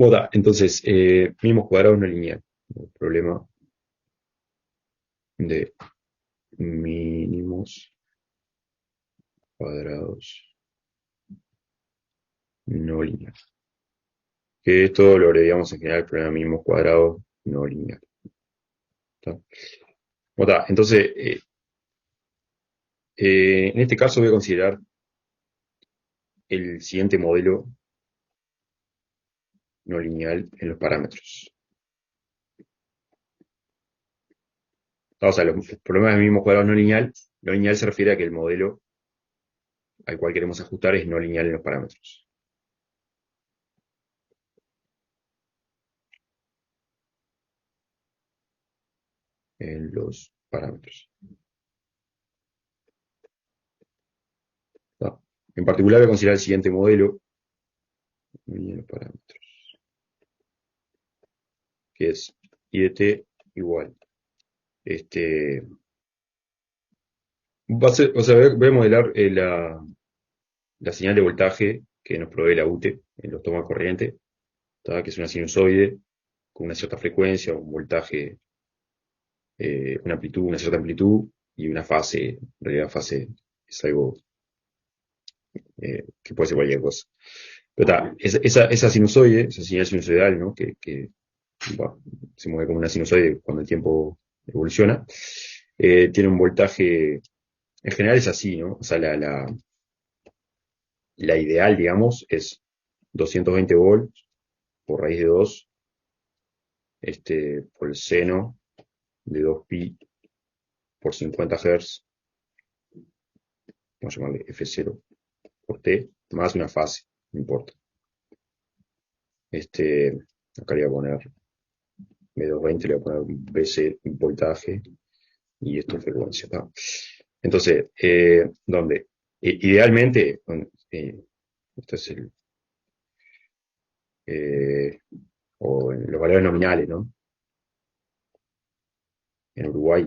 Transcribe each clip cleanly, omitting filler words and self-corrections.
Bueno, entonces, mínimos cuadrados no lineal. El problema de mínimos cuadrados no lineal. Que esto lo abreviamos en general, problema de mínimos cuadrados no lineal. ¿Está? Bueno, entonces, en este caso voy a considerar el siguiente modelo no lineal en los parámetros. O sea, los problemas de mínimos cuadrados no lineal se refiere a que el modelo al cual queremos ajustar es no lineal en los parámetros. En los parámetros. ¿Está? En particular voy a considerar el siguiente modelo en los parámetros, que es I de t igual. O sea, voy a modelar la señal de voltaje que nos provee la UTE en los tomas corriente, ¿está? Que es una sinusoide con una cierta frecuencia, un voltaje, una amplitud, una cierta amplitud y una fase. En realidad, fase es algo que puede ser cualquier cosa. Pero está, esa sinusoide, esa señal sinusoidal, ¿no? Que bueno, se mueve como una sinusoide cuando el tiempo evoluciona, tiene un voltaje, en general es así, ¿no? O sea, la ideal, digamos, es 220 volts por raíz de 2, por el seno de 2pi por 50 Hz, vamos a llamarle F0 por T, más una fase, no importa. Acá le voy a poner B220, le voy a poner BC voltaje y esto es frecuencia, ¿tá? Entonces, ¿dónde? Idealmente, esto es eh, o en los valores nominales, ¿no? En Uruguay,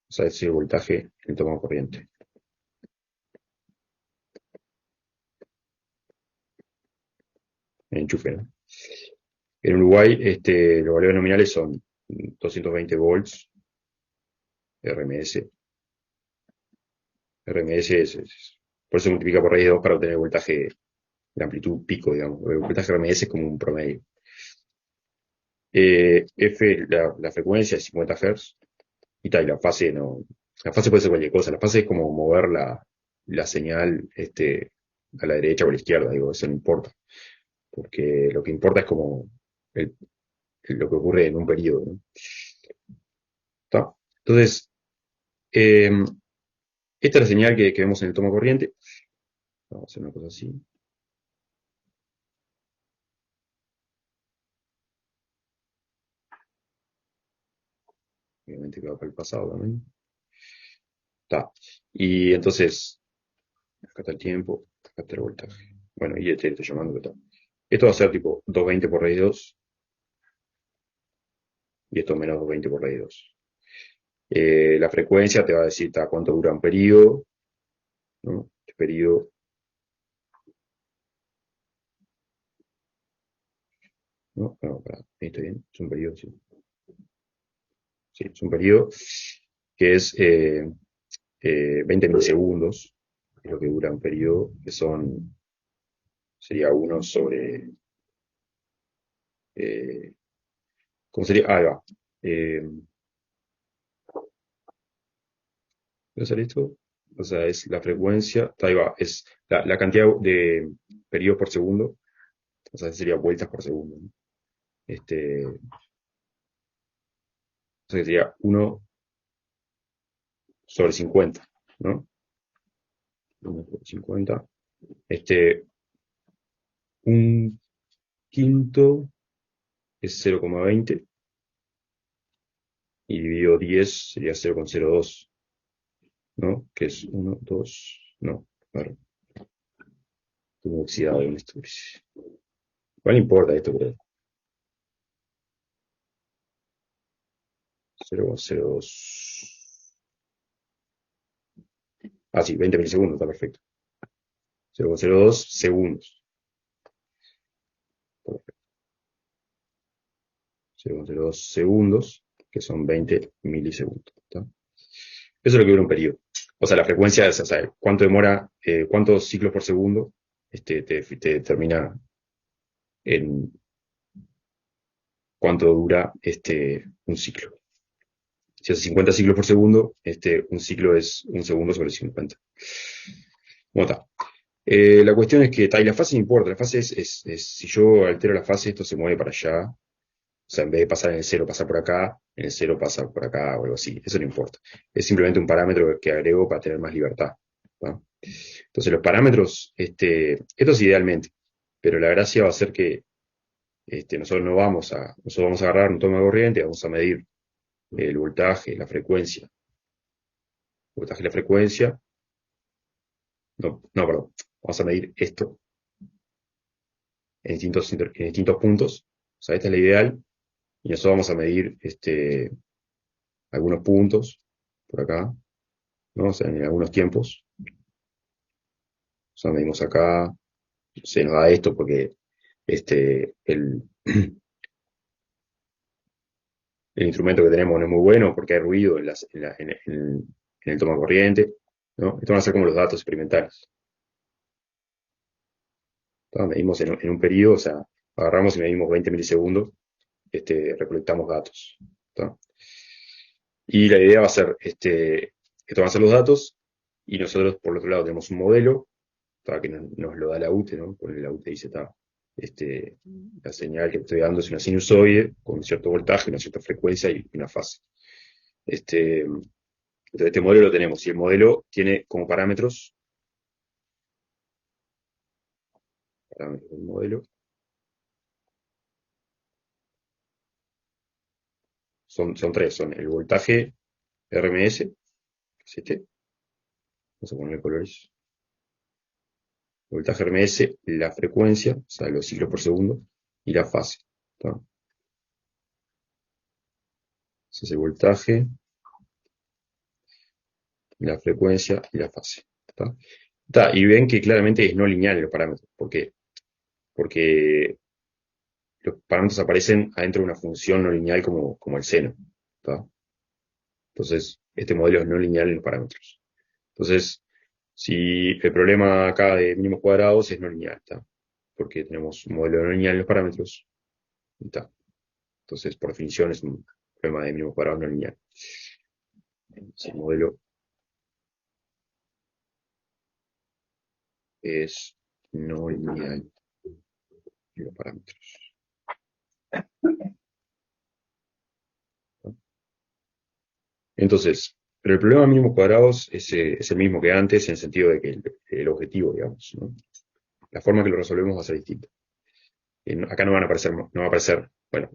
o sea, ese voltaje en toma corriente, en enchufe, ¿no? En Uruguay, los valores nominales son 220 volts, RMS. RMS por eso se multiplica por raíz de 2 para obtener el voltaje, la amplitud pico, digamos. El voltaje RMS es como un promedio. F, la frecuencia es 50 Hz. Y tal, la fase no. La fase puede ser cualquier cosa. La fase es como mover la señal a la derecha o a la izquierda, digo, eso no importa. Porque lo que importa es como el- lo que ocurre en un periodo, ¿no? ¿Está? Entonces, eh, esta es la señal que vemos en el toma corriente. Vamos a hacer una cosa así. Obviamente que va para el pasado también. Está. Y entonces, acá está el tiempo, acá está el voltaje. Bueno, y este estoy llamando que está. Esto va a ser tipo 220 por raíz de 2 y esto menos 220 por raíz de 2. La frecuencia te va a decir cuánto dura un periodo, ¿no? Este periodo, ¿no? No, para, ahí está bien, es un periodo, sí. Sí, es un periodo que es 20 milisegundos, es lo que dura un periodo, sería uno sobre, eh, ¿cómo sería? Ah, ahí va. ¿Voy a hacer esto? O sea, es la frecuencia, ahí va, es la cantidad de periodos por segundo, o sea, sería vueltas por segundo, ¿no? O sea, que sería uno sobre 50, ¿no? 1 sobre 50. Un quinto es 0,20 y dividido 10 sería 0,02, ¿no? Que es uno 2 no, claro, tuvo oxidado en esto. ¿Cuál importa esto, creo? 0,02. Ah, sí, 20 milisegundos, está perfecto. 0,02 segundos. 0,02 segundos, que son 20 milisegundos. ¿Está? Eso es lo que dura un periodo. O sea, la frecuencia es, o sea, cuánto demora, cuántos ciclos por segundo, te determina en cuánto dura un ciclo. Si hace 50 ciclos por segundo, un ciclo es un segundo sobre 50. Bueno, está. La cuestión es que, y la fase no importa, la fase si yo altero la fase, esto se mueve para allá. O sea, en vez de pasar en el cero, pasa por acá, en el cero pasa por acá o algo así. Eso no importa. Es simplemente un parámetro que agrego para tener más libertad. ¿No? Entonces, los parámetros, esto es idealmente, pero la gracia va a ser que nosotros vamos a agarrar un toma de corriente, vamos a medir el voltaje, la frecuencia. El voltaje y la frecuencia. No, no, perdón. Vamos a medir esto en distintos puntos. O sea, esta es la ideal. Y nosotros vamos a medir algunos puntos por acá, ¿no? O sea, en algunos tiempos. O sea, medimos acá. Se nos da esto porque el instrumento que tenemos no es muy bueno porque hay ruido en el toma corriente, ¿no? Esto van a ser como los datos experimentales. ¿No? Medimos en un periodo, o sea, agarramos y medimos 20 milisegundos, recolectamos datos. ¿No? Y la idea va a ser, esto van a ser los datos, y nosotros por el otro lado tenemos un modelo, que nos lo da la UTE, ¿no? Con la UTE dice, la señal que estoy dando es una sinusoide con un cierto voltaje, una cierta frecuencia y una fase. Entonces, este modelo lo tenemos, y el modelo tiene como parámetros del modelo, son tres, son el voltaje RMS, que es vamos a ponerle colores, el voltaje RMS, la frecuencia, o sea, los ciclos por segundo, y la fase. ¿Está? Ese es el voltaje, la frecuencia y la fase. ¿Está? Y ven que claramente es no lineal los parámetros. ¿Por qué? Porque los parámetros aparecen adentro de una función no lineal como el seno. ¿Está? Entonces, este modelo es no lineal en los parámetros. Entonces, si el problema acá de mínimos cuadrados es no lineal, ¿está? Porque tenemos un modelo no lineal en los parámetros. ¿Está? Entonces, por definición, es un problema de mínimos cuadrados no lineal. Si el modelo es no lineal en los parámetros. ¿No? Entonces, pero el problema de mínimos cuadrados es el mismo que antes en el sentido de que el objetivo, digamos, ¿no? La forma que lo resolvemos va a ser distinta. Acá no va a aparecer, bueno,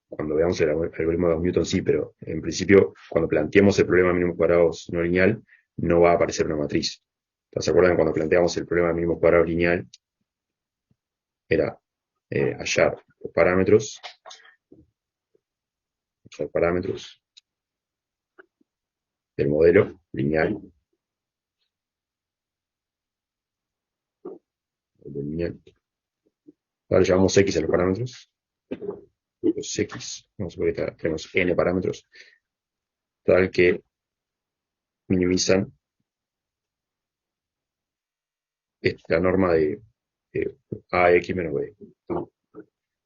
cuando veamos el algoritmo de Newton sí, pero en principio, cuando planteemos el problema de mínimos cuadrados no lineal, no va a aparecer una matriz. ¿Se acuerdan cuando planteamos el problema de mínimos cuadrados lineal? Era hallar parámetros del modelo lineal, Ahora llamamos X a los parámetros. Los X, vamos a ver que tenemos N parámetros, tal que minimizan la norma de AX menos B.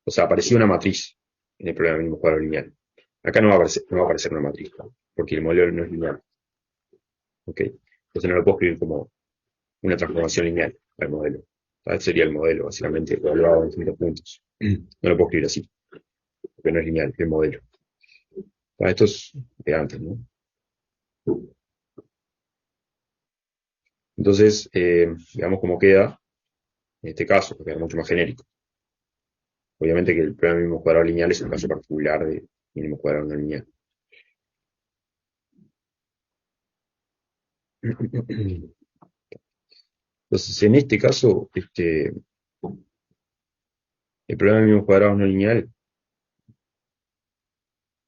O sea, apareció una matriz en el problema mínimo cuadrado lineal. Acá no va a aparecer una matriz, porque el modelo no es lineal. ¿Ok? Entonces no lo puedo escribir como una transformación lineal al modelo. Este sería el modelo, básicamente, evaluado en distintos puntos. No lo puedo escribir así, porque no es lineal, es el modelo. Esto es de antes, ¿no? Entonces, veamos cómo queda en este caso, porque es mucho más genérico. Obviamente que el problema mínimo cuadrado lineal es un caso particular de mínimo cuadrado no lineal. Entonces, en este caso, el problema de mínimos cuadrados no lineal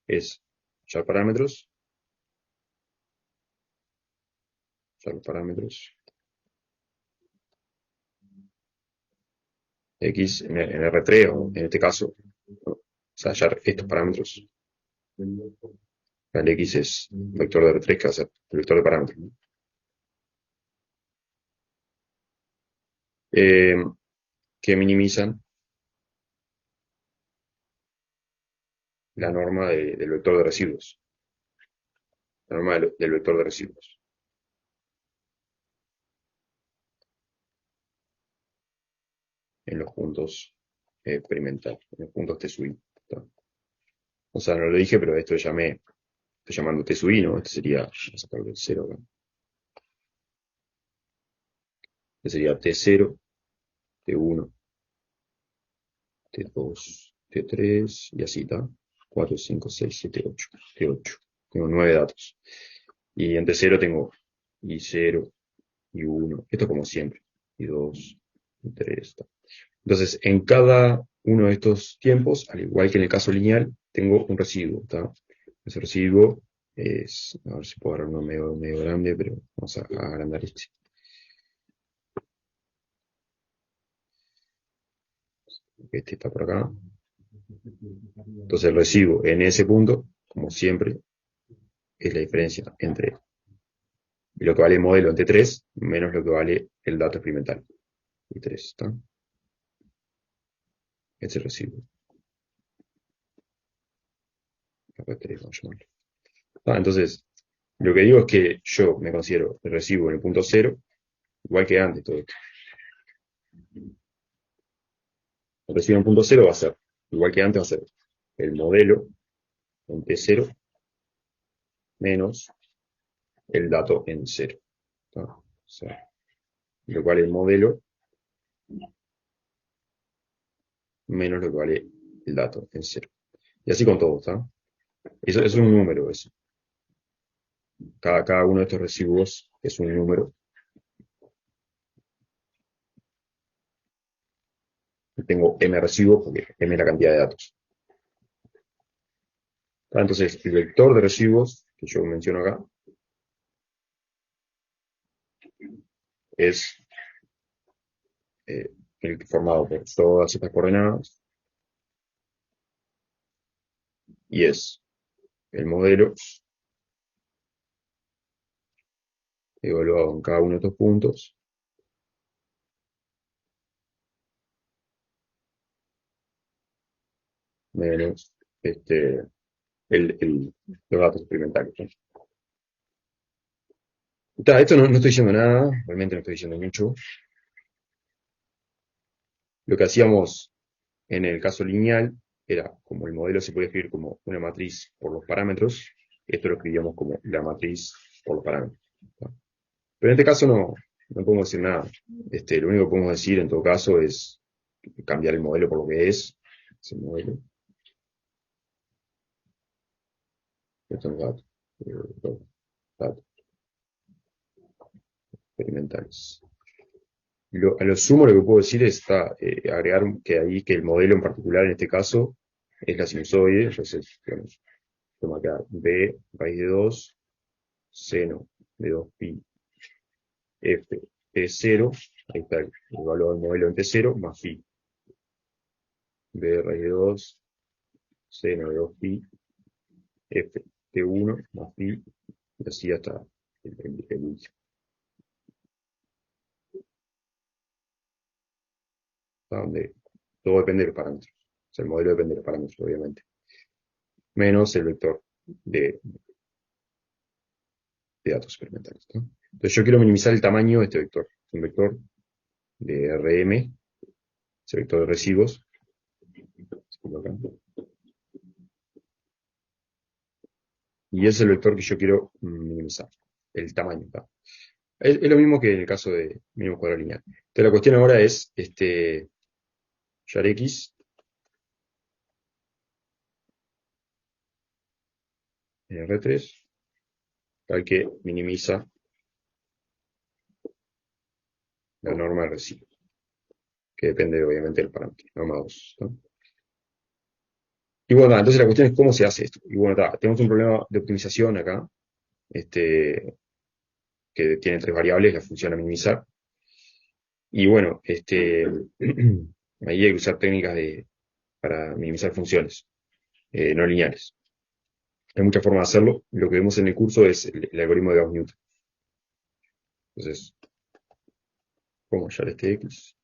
es hallar parámetros, hallar parámetros, X en R3, o en este caso, ¿no? O sea, ya estos parámetros, el X es vector de R3 que va a ser el vector de parámetros, ¿no? Eh, que minimizan la norma del vector de residuos, la norma del vector de residuos en los puntos experimentales, en los puntos T sub I. ¿Está? O sea, no lo dije, pero esto estoy llamando T sub I, ¿no? Este sería, vamos a sacarlo del 0 acá. Este sería T0, T1, T2, T3 y así, ¿está? 4, 5, 6, 7, 8, T8. Tengo 9 datos. Y en T0 tengo I0, I1, esto como siempre, I2, I3, ¿tá? Entonces, en cada uno de estos tiempos, al igual que en el caso lineal, tengo un residuo, ¿está? Ese residuo es, a ver si puedo agarrar uno medio grande, pero vamos a agrandar este. Este está por acá. Entonces el residuo en ese punto, como siempre, es la diferencia entre lo que vale el modelo en T3 menos lo que vale el dato experimental. T3, ¿está? Ese residuo. R3, vamos a llamarlo. Entonces, lo que digo es que yo me considero el residuo en el punto 0, igual que antes todo esto. El residuo en el punto 0 va a ser, igual que antes, va a ser el modelo en T0 menos el dato en 0. O sea, lo cual el modelo menos lo que vale el dato en 0. Y así con todo, ¿está? Eso es un número, eso. Cada uno de estos residuos es un número. Tengo m residuos porque m es la cantidad de datos. Entonces, el vector de residuos que yo menciono acá es el formado por todas estas coordenadas y es el modelo evaluado en cada uno de estos puntos menos los datos experimentales, ¿no? Esto no estoy diciendo nada, realmente no estoy diciendo mucho. Lo que hacíamos en el caso lineal era, como el modelo se puede escribir como una matriz por los parámetros, esto lo escribíamos como la matriz por los parámetros, ¿no? Pero en este caso no podemos decir nada. Lo único que podemos decir en todo caso es cambiar el modelo por lo que es el modelo. Estos son los datos experimentales. A lo sumo lo que puedo decir es agregar que el modelo en particular en este caso es la sinusoide. Entonces, digamos, toma acá b raíz de 2 seno de 2pi f t0, ahí está el valor del modelo en t0 más phi, b raíz de 2 seno de 2pi f t1 más phi, y así hasta el último. Donde todo depende de los parámetros. O sea, el modelo depende de los parámetros, obviamente. Menos el vector de datos experimentales, ¿no? Entonces yo quiero minimizar el tamaño de este vector. Es un vector de Rm, ese vector de residuos. Y es el vector que yo quiero minimizar, el tamaño, ¿tá? Es lo mismo que en el caso de mínimo cuadrado lineal. Entonces la cuestión ahora es hallar x en R3, tal que minimiza la norma de residuo, que depende obviamente del parámetro, norma 2, ¿no? Y bueno, entonces la cuestión es cómo se hace esto. Y bueno, tenemos un problema de optimización acá, que tiene tres variables, la función a minimizar. Y bueno, Ahí hay que usar técnicas para minimizar funciones no lineales. Hay muchas formas de hacerlo. Lo que vemos en el curso es el algoritmo de Gauss-Newton. Entonces, ¿cómo hallar este X?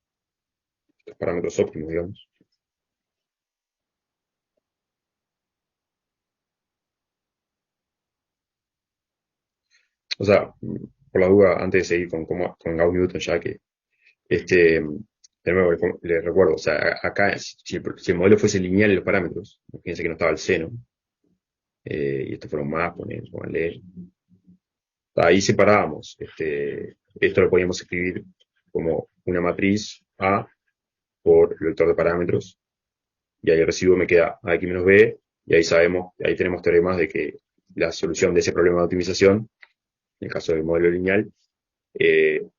Los parámetros óptimos, digamos. O sea, por la duda, antes de seguir con Gauss-Newton, ya que, este, de nuevo, le recuerdo, o sea, acá, si el modelo fuese lineal en los parámetros, fíjense que no estaba el seno, y estos fueron más, pónganle, ahí separábamos, esto lo podíamos escribir como una matriz A por el vector de parámetros, y ahí el residuo me queda Ax menos B, y ahí sabemos, ahí tenemos teoremas de que la solución de ese problema de optimización, en el caso del modelo lineal,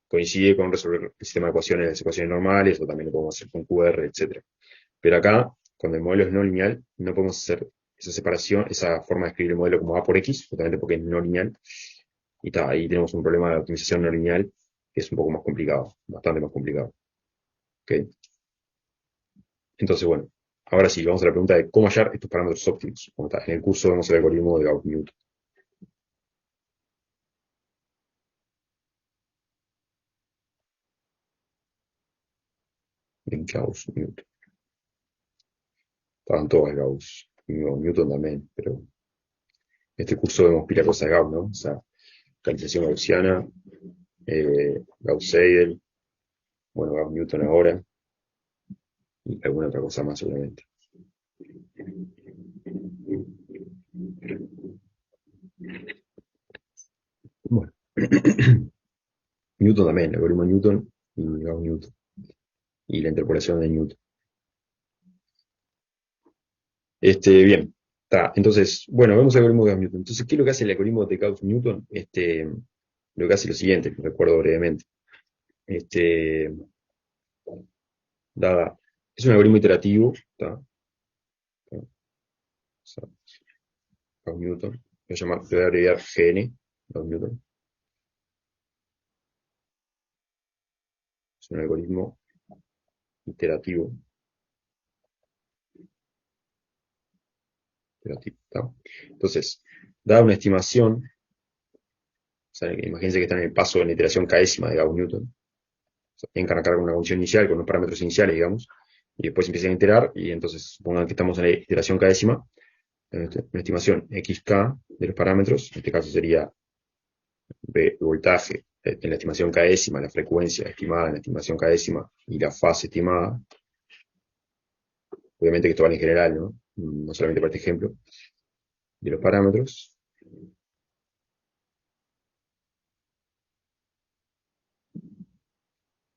coincide con resolver el sistema de ecuaciones, las ecuaciones normales, o también lo podemos hacer con QR, etc. Pero acá, cuando el modelo es no lineal, no podemos hacer esa separación, esa forma de escribir el modelo como A por X, justamente porque es no lineal, y ahí tenemos un problema de optimización no lineal que es un poco más complicado, bastante más complicado. ¿Ok? Entonces, bueno, ahora sí, vamos a la pregunta de cómo hallar estos parámetros óptimos. Como está, en el curso vemos el algoritmo de Gauss-Newton. De Gauss-Newton. Estaban todos Gauss. Y Newton también, pero en este curso vemos pila cosas de Gauss, ¿no? O sea, calificación gaussiana, Gauss-Seidel, bueno, Gauss-Newton ahora, y alguna otra cosa más seguramente. Bueno, Newton también, el algoritmo de Newton y Gauss-Newton, y la interpolación de Newton. Bien, está. Entonces, bueno, vemos el algoritmo de Gauss-Newton. Entonces, ¿qué es lo que hace el algoritmo de Gauss-Newton? Lo que hace es lo siguiente, lo recuerdo brevemente. Este, dada, es un algoritmo iterativo, ¿está? O sea, Gauss-Newton, voy a abreviar GN, Gauss-Newton. Es un algoritmo iterativo, ¿está? Entonces, dada una estimación, o sea, imagínense que están en el paso de la iteración késima de Gauss-Newton, o sea, tienen que arrancar con una función inicial, con los parámetros iniciales, digamos, y después empiezan a iterar, y entonces supongan que estamos en la iteración késima, una estimación xk de los parámetros, en este caso sería el voltaje en la estimación késima, la frecuencia estimada en la estimación késima y la fase estimada. Obviamente que esto vale en general, ¿no? No solamente para este ejemplo, de los parámetros.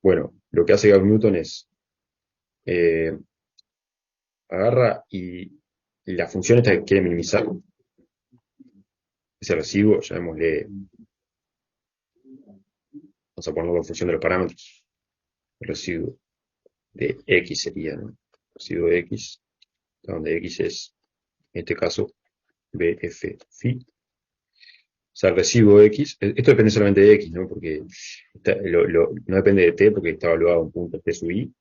Bueno, lo que hace Gauss-Newton es eh, agarra y la función esta que quiere minimizar, ese residuo, llamémosle, vamos a ponerlo en función de los parámetros, el residuo de x sería, ¿no? Residuo de x, donde x es, en este caso, bf phi. O sea, el residuo x, esto depende solamente de x, ¿no? Porque no depende de t porque está evaluado un punto t sub i,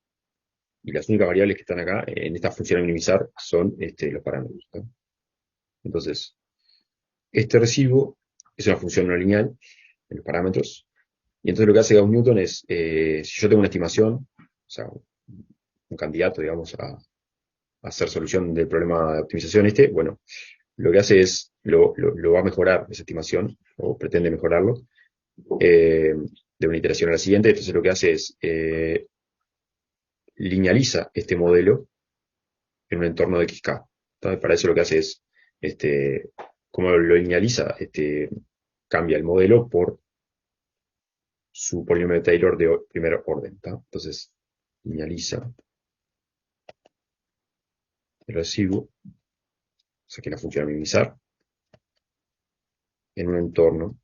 y las únicas variables que están acá en esta función a minimizar son los parámetros, ¿no? Entonces, este residuo es una función no lineal en los parámetros, y entonces lo que hace Gauss-Newton es, si yo tengo una estimación, o sea, un candidato, digamos, a hacer solución del problema de optimización bueno, lo que hace es, lo va a mejorar esa estimación, o pretende mejorarlo, de una iteración a la siguiente. Entonces lo que hace es linealiza este modelo en un entorno de XK. Entonces, para eso lo que hace es, como lo linealiza, cambia el modelo por su polinomio de Taylor de primer orden. ¿Tá? Entonces, linealiza el residuo, o sea que la función a minimizar, en un entorno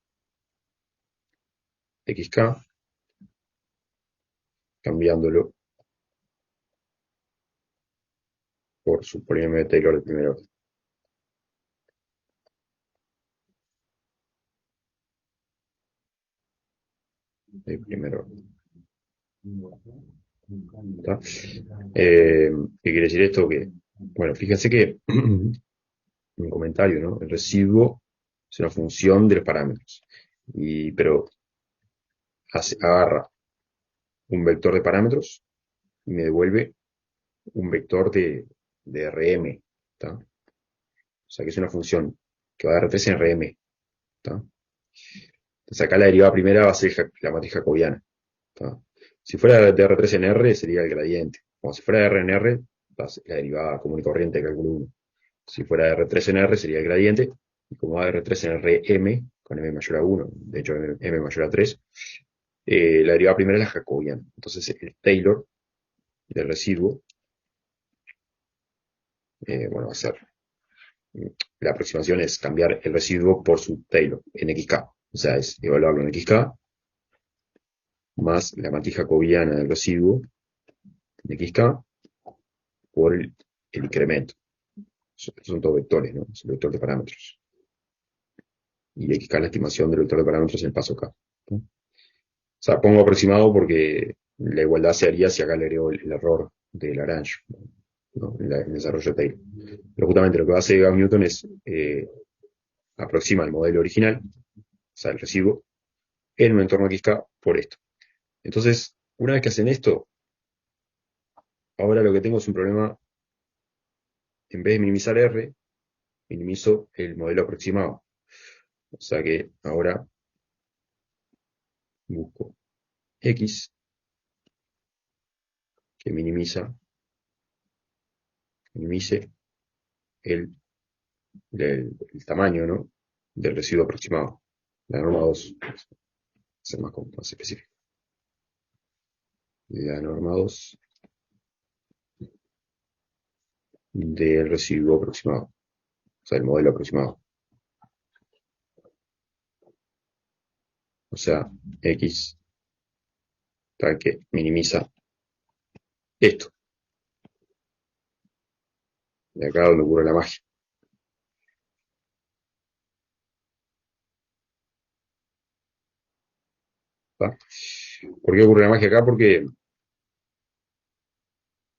XK, cambiándolo por su polinomio de Taylor de primer orden. De primer orden. ¿Está? ¿Qué quiere decir esto? Que, bueno, fíjense que un comentario, ¿no? El residuo es una función de los parámetros. Pero agarra un vector de parámetros y me devuelve un vector de Rm. ¿Está? O sea que es una función que va de R3 en Rm. ¿Está? Entonces acá la derivada primera va a ser la matriz jacobiana. ¿Está? Si fuera de R3 en R sería el gradiente. Como si fuera de R en R, va a ser la derivada común y corriente de cálculo 1. Si fuera de R3 en R sería el gradiente. Y como va de R3 en Rm, con m mayor a 1, de hecho m mayor a 3, la derivada primera es la jacobiana. Entonces el Taylor del residuo, bueno, va a ser, la aproximación es cambiar el residuo por su Taylor en xk. O sea, es evaluarlo en xk más la matriz jacobiana del residuo en xk por el incremento. Son todos vectores, ¿no? Es el vector de parámetros. Y xk es la estimación del vector de parámetros en el paso k, ¿no? O sea, pongo aproximado porque la igualdad se haría si acá le agrego el error de Lagrange, ¿no? En el desarrollo de Taylor. Pero justamente lo que hace Gauss Newton es aproxima el modelo original, o sea, el residuo, en un entorno XK por esto. Entonces, una vez que hacen esto, ahora lo que tengo es un problema, en vez de minimizar R, minimizo el modelo aproximado. O sea que ahora busco X, que minimice el, el tamaño, ¿no? Del residuo aproximado. La norma 2, ser más específico. La norma 2 del residuo aproximado, o sea, el modelo aproximado. O sea, X tal que minimiza esto. De acá donde ocurre la magia. ¿Tá? ¿Por qué ocurre la magia acá? Porque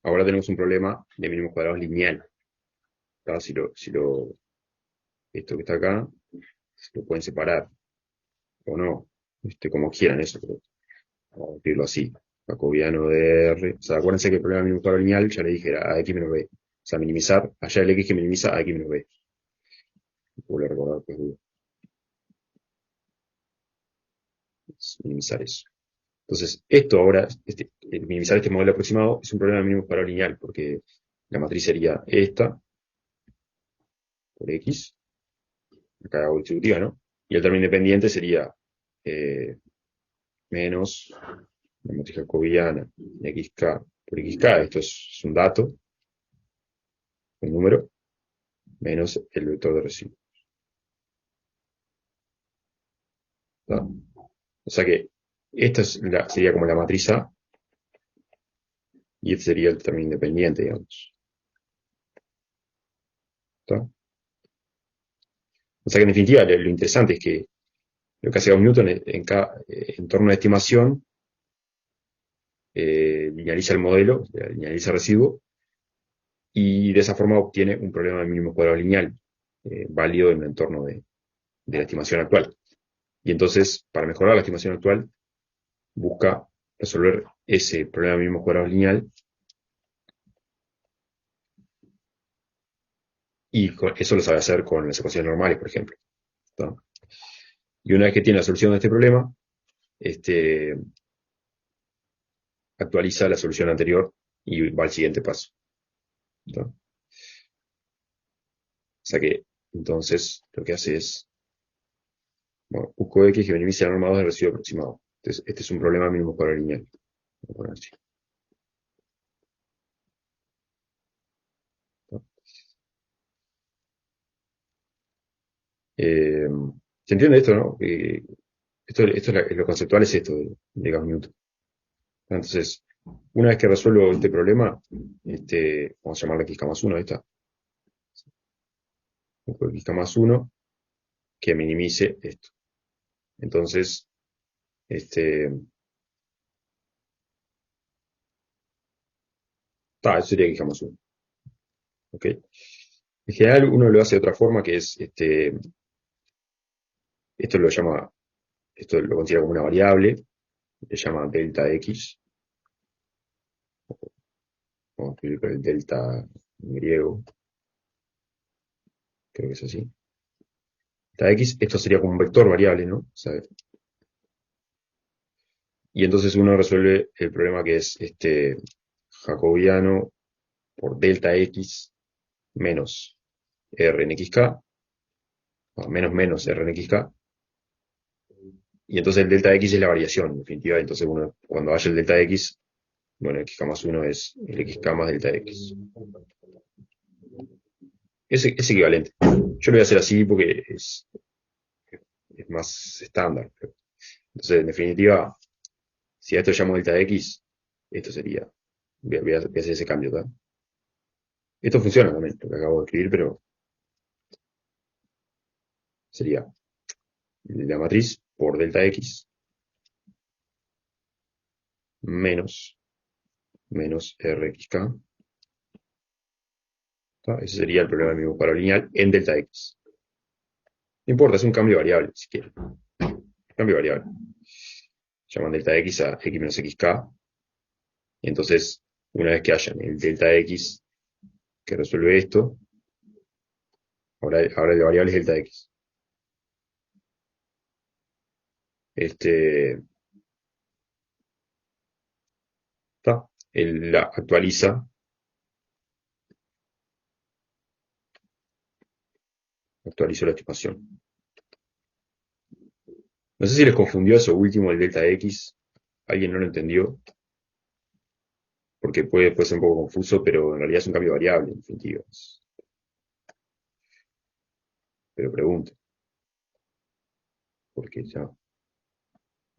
ahora tenemos un problema de mínimos cuadrados lineal. ¿Tá? Esto que está acá, se lo pueden separar o no, como quieran eso, pero vamos a decirlo así. Jacobiano de R. O sea, acuérdense que el problema de mínimo cuadrado lineal ya le dije era a x menos b. O sea, minimizar, allá el x que minimiza a x menos b. Vuelvo a recordar que es minimizar eso. Entonces, esto ahora, minimizar este modelo aproximado es un problema de mínimo cuadrado lineal, porque la matriz sería esta por x, acá hago distributiva, ¿no? Y el término independiente sería menos la matriz jacobiana de xk por xk, esto es un dato, un número, menos el vector de residuo. ¿Tá? O sea que esta sería como la matriz A, y este sería el término independiente, digamos. ¿Tá? O sea que en definitiva lo interesante es que lo que hace Gauss Newton en cada entorno de estimación linealiza el modelo, linealiza el residuo, y de esa forma obtiene un problema de mínimo cuadrado lineal válido en el entorno de la estimación actual. Y entonces, para mejorar la estimación actual, busca resolver ese problema de mínimo cuadrado lineal, y eso lo sabe hacer con las ecuaciones normales, por ejemplo, ¿tá? Y una vez que tiene la solución de este problema, este, actualiza la solución anterior y va al siguiente paso, ¿tá? O sea que entonces lo que hace es, bueno, busco X que minimice la norma 2 del residuo aproximado. Entonces, este es un problema mínimo cuadrado lineal. Voy a poner así, ¿tá? Eh, ¿Se entiende esto, no? Esto es lo conceptual es esto de Gauss Newton. Entonces, una vez que resuelvo este problema, vamos a llamarle x más 1, ahí está. X más 1 que minimice esto. Entonces, este, Eso sería X más 1. ¿Ok? En general uno lo hace de otra forma, que es, esto lo llama, esto lo considera como una variable, le llama delta X, vamos a escribir con el delta en griego, creo que es así. Delta X, esto sería como un vector variable, ¿no? O sea, y entonces uno resuelve el problema que es jacobiano por delta X menos R en XK, menos menos R en XK, y entonces el delta X es la variación, en definitiva, entonces uno cuando haya el delta X, bueno, XK más 1 es el XK más delta X. Es equivalente. Yo lo voy a hacer así porque es más estándar. Entonces, en definitiva, si a esto llamo delta X, esto sería. Voy a hacer ese cambio, ¿tá? Esto funciona también, lo que acabo de escribir, pero sería la matriz por delta X menos, menos RXK. ¿Tá? Ese sería el problema del mismo cuadrado lineal en delta X. No importa, es un cambio variable, si quieren. Cambio variable. Llaman delta X a X menos XK. Y entonces, una vez que hayan el delta X que resuelve esto, ahora la variable es delta X. Este, él la actualizó la estimación. No sé si les confundió eso último, el delta X. Alguien no lo entendió, porque puede ser un poco confuso, pero en realidad es un cambio variable, en definitiva. Pero pregunte, porque ya, no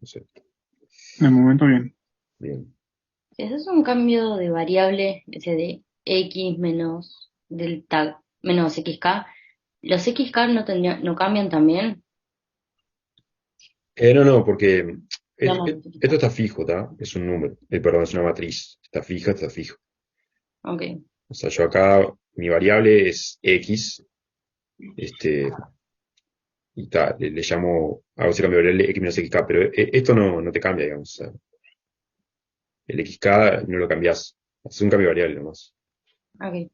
sé. De momento bien. Bien. Si haces un cambio de variable, ese de x menos delta menos xk, ¿los xk no cambian también? No, porque Digamos, esto está fijo, ¿tá? Es un número. Perdón, es una matriz. Está fija, está fijo. ok. O sea, yo acá, mi variable es X, y le llamo, hago ese cambio de variable X menos XK, pero esto no te cambia, digamos. O sea, el XK no lo cambias. Es un cambio de variable nomás. Ok.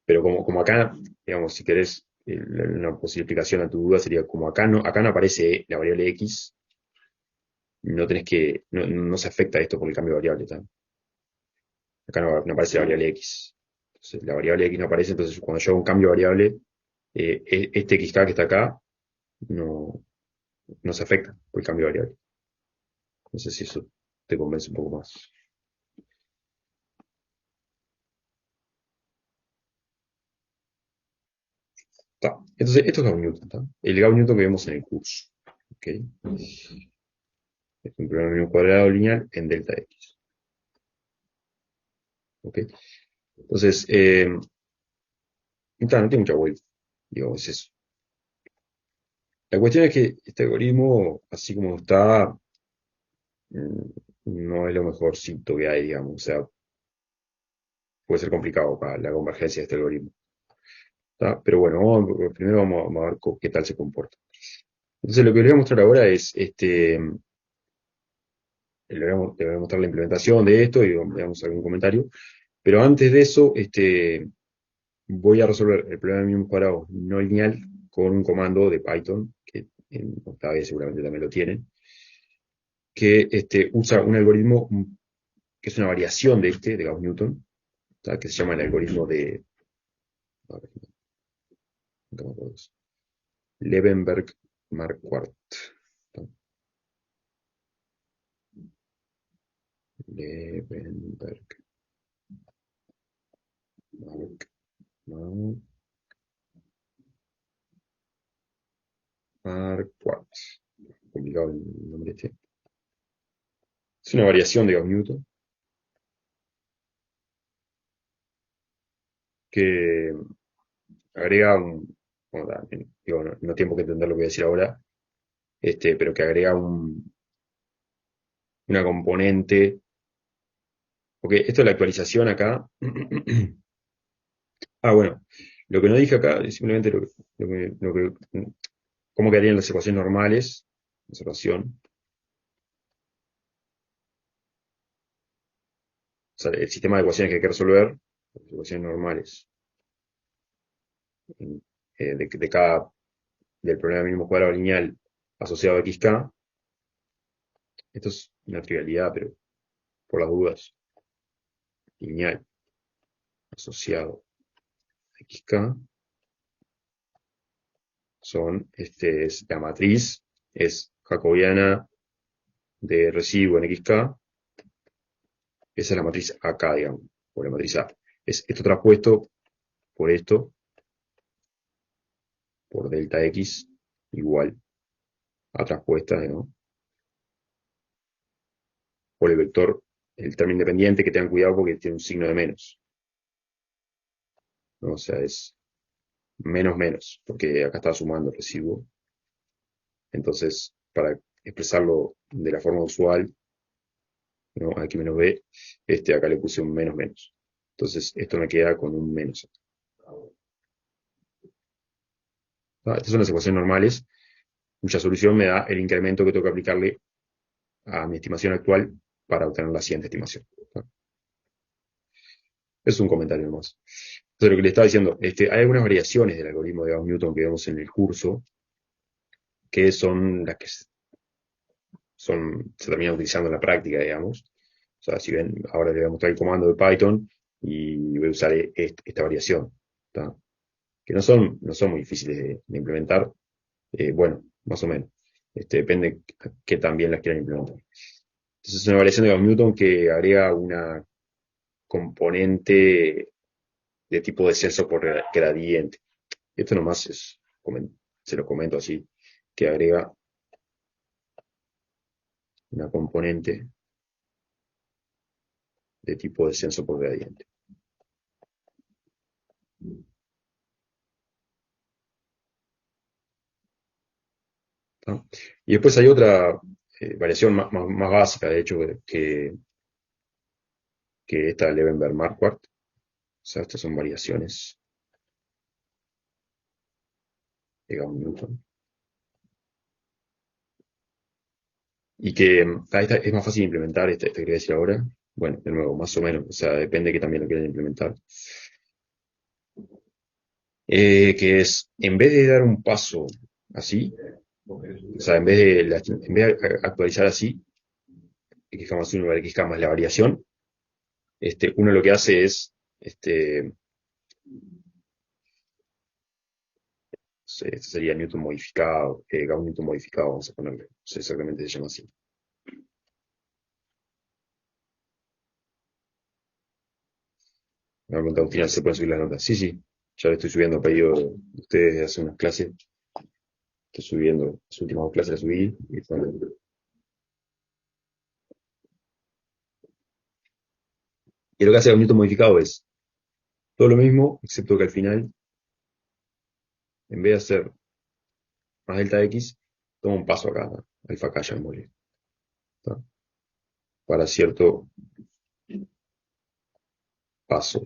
Pero como acá, digamos, si querés una posible explicación a tu duda sería como acá no aparece la variable X, no tenés que, no se afecta esto por el cambio de variable, ¿tá? Acá no aparece la variable X. Entonces, la variable X no aparece, entonces cuando yo hago un cambio de variable, este XK que está acá no, no se afecta por el cambio de variable. No sé si eso te convence un poco más. Entonces, esto es Gauss Newton, ¿tá? El Gauss Newton que vemos en el curso. ¿Ok? Es un problema cuadrado lineal en delta X. ¿Ok? Entonces, no tiene mucha vuelta. Digo, es eso. La cuestión es que este algoritmo, así como está, no es lo mejorcito que hay, digamos. O sea, puede ser complicado para la convergencia de este algoritmo. ¿Tá? Pero bueno, primero vamos a ver qué tal se comporta. Entonces, lo que les voy a mostrar ahora es, le voy a mostrar la implementación de esto y veamos algún comentario. Pero antes de eso, voy a resolver el problema de mínimo cuadrado no lineal con un comando de Python, que en Octavia seguramente también lo tienen, que usa un algoritmo que es una variación de de Gauss-Newton, que se llama el algoritmo de a ver, nunca me acuerdo eso, Levenberg-Marquardt. Levenberg-Marquardt. Complicado el nombre este. Es una variación de Gauss-Newton que agrega bueno, digo, no tengo que entender lo que voy a decir ahora, pero que agrega una componente porque esto de la actualización acá. Bueno, lo que no dije acá es simplemente cómo quedarían las ecuaciones normales. Observación. O sea, el sistema de ecuaciones que hay que resolver, las ecuaciones normales, de cada, del problema mínimo cuadrado lineal asociado a xk. Esto es una trivialidad, pero por las dudas. Lineal asociado a xk son, es la matriz, es jacobiana de residuo en xk. Esa es la matriz acá, digamos, o la matriz A. Es esto traspuesto por esto, por delta x, igual a traspuesta, ¿no? Por el vector, el término independiente, que tengan cuidado porque tiene un signo de menos, ¿no? O sea, es menos menos, porque acá está sumando el residuo. Entonces, para expresarlo de la forma usual, ¿no? Aquí menos b, acá le puse un menos menos. Entonces, esto me queda con un menos. Estas son las ecuaciones normales, cuya solución me da el incremento que tengo que aplicarle a mi estimación actual para obtener la siguiente estimación. Es un comentario nomás. Entonces, lo que le estaba diciendo, hay algunas variaciones del algoritmo de Gauss-Newton que vemos en el curso, que son las que se terminan utilizando en la práctica, digamos. O sea, si ven, ahora les voy a mostrar el comando de Python y voy a usar esta variación, ¿tá? Que no son muy difíciles de implementar. Bueno, más o menos. Depende qué tan bien las quieran implementar. Entonces es una variación de Gauss-Newton que agrega una componente de tipo descenso por gradiente. Esto nomás se lo comento así, que agrega una componente de tipo descenso por gradiente. ¿No? Y después hay otra variación más básica, de hecho, que esta Levenberg-Marquardt. O sea, estas son variaciones de Gauss-Newton. Y que esta es más fácil de implementar, esta que quería decir ahora. Bueno, de nuevo, más o menos, o sea, depende que también lo quieran implementar. Que es, en vez de dar un paso así, o sea, en vez de actualizar así, x más 1 igual a x más la variación, uno lo que hace es, este sería Newton modificado, Gauss-Newton modificado, vamos a ponerle, no sé exactamente se llama así. Me ha preguntado al final si se pueden subir las notas. Sí, sí, ya le estoy subiendo a pedido de ustedes hace unas clases. Estoy subiendo, las últimas 2 clases las subí. Y lo que hace Gauss-Newton modificado es todo lo mismo, excepto que al final, en vez de hacer más delta x, toma un paso acá, ¿no? Alfa k llamémosle, ¿tá? Para cierto paso,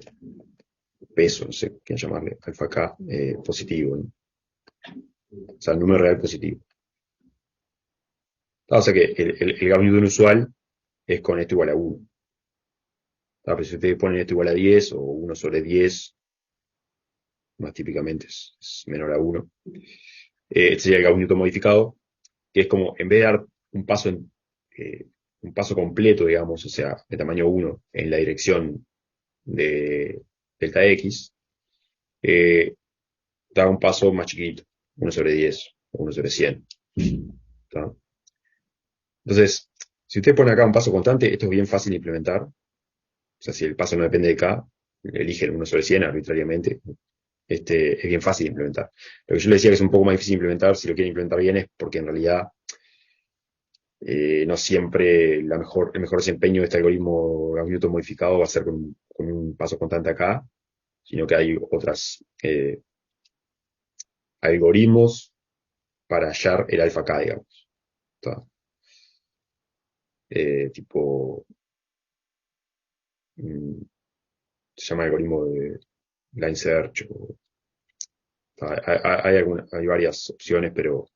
peso, no sé qué llamarle, alfa k positivo, ¿no? O sea, el número real positivo. O sea que el Gauss-Newton usual es con esto igual a 1. Pero si ustedes ponen esto igual a 10 o 1 sobre 10, más típicamente es menor a 1. Este sería el Gauss-Newton modificado, que es como, en vez de dar un paso completo, digamos, o sea, de tamaño 1 en la dirección de delta x, da un paso más chiquito, 1 sobre 10 o 1 sobre 100. ¿Tá? Entonces, si usted pone acá un paso constante, esto es bien fácil de implementar. O sea, si el paso no depende de k, eligen 1 sobre 100 arbitrariamente. Es bien fácil de implementar. Lo que yo le decía que es un poco más difícil de implementar, si lo quieren implementar bien, es porque en realidad no siempre el mejor desempeño de este algoritmo Gauss-Newton modificado va a ser con un paso constante acá, sino que hay otros algoritmos para hallar el alfa k, digamos. ¿Tá? Tipo, mm, se llama algoritmo de line search. Hay varias opciones, pero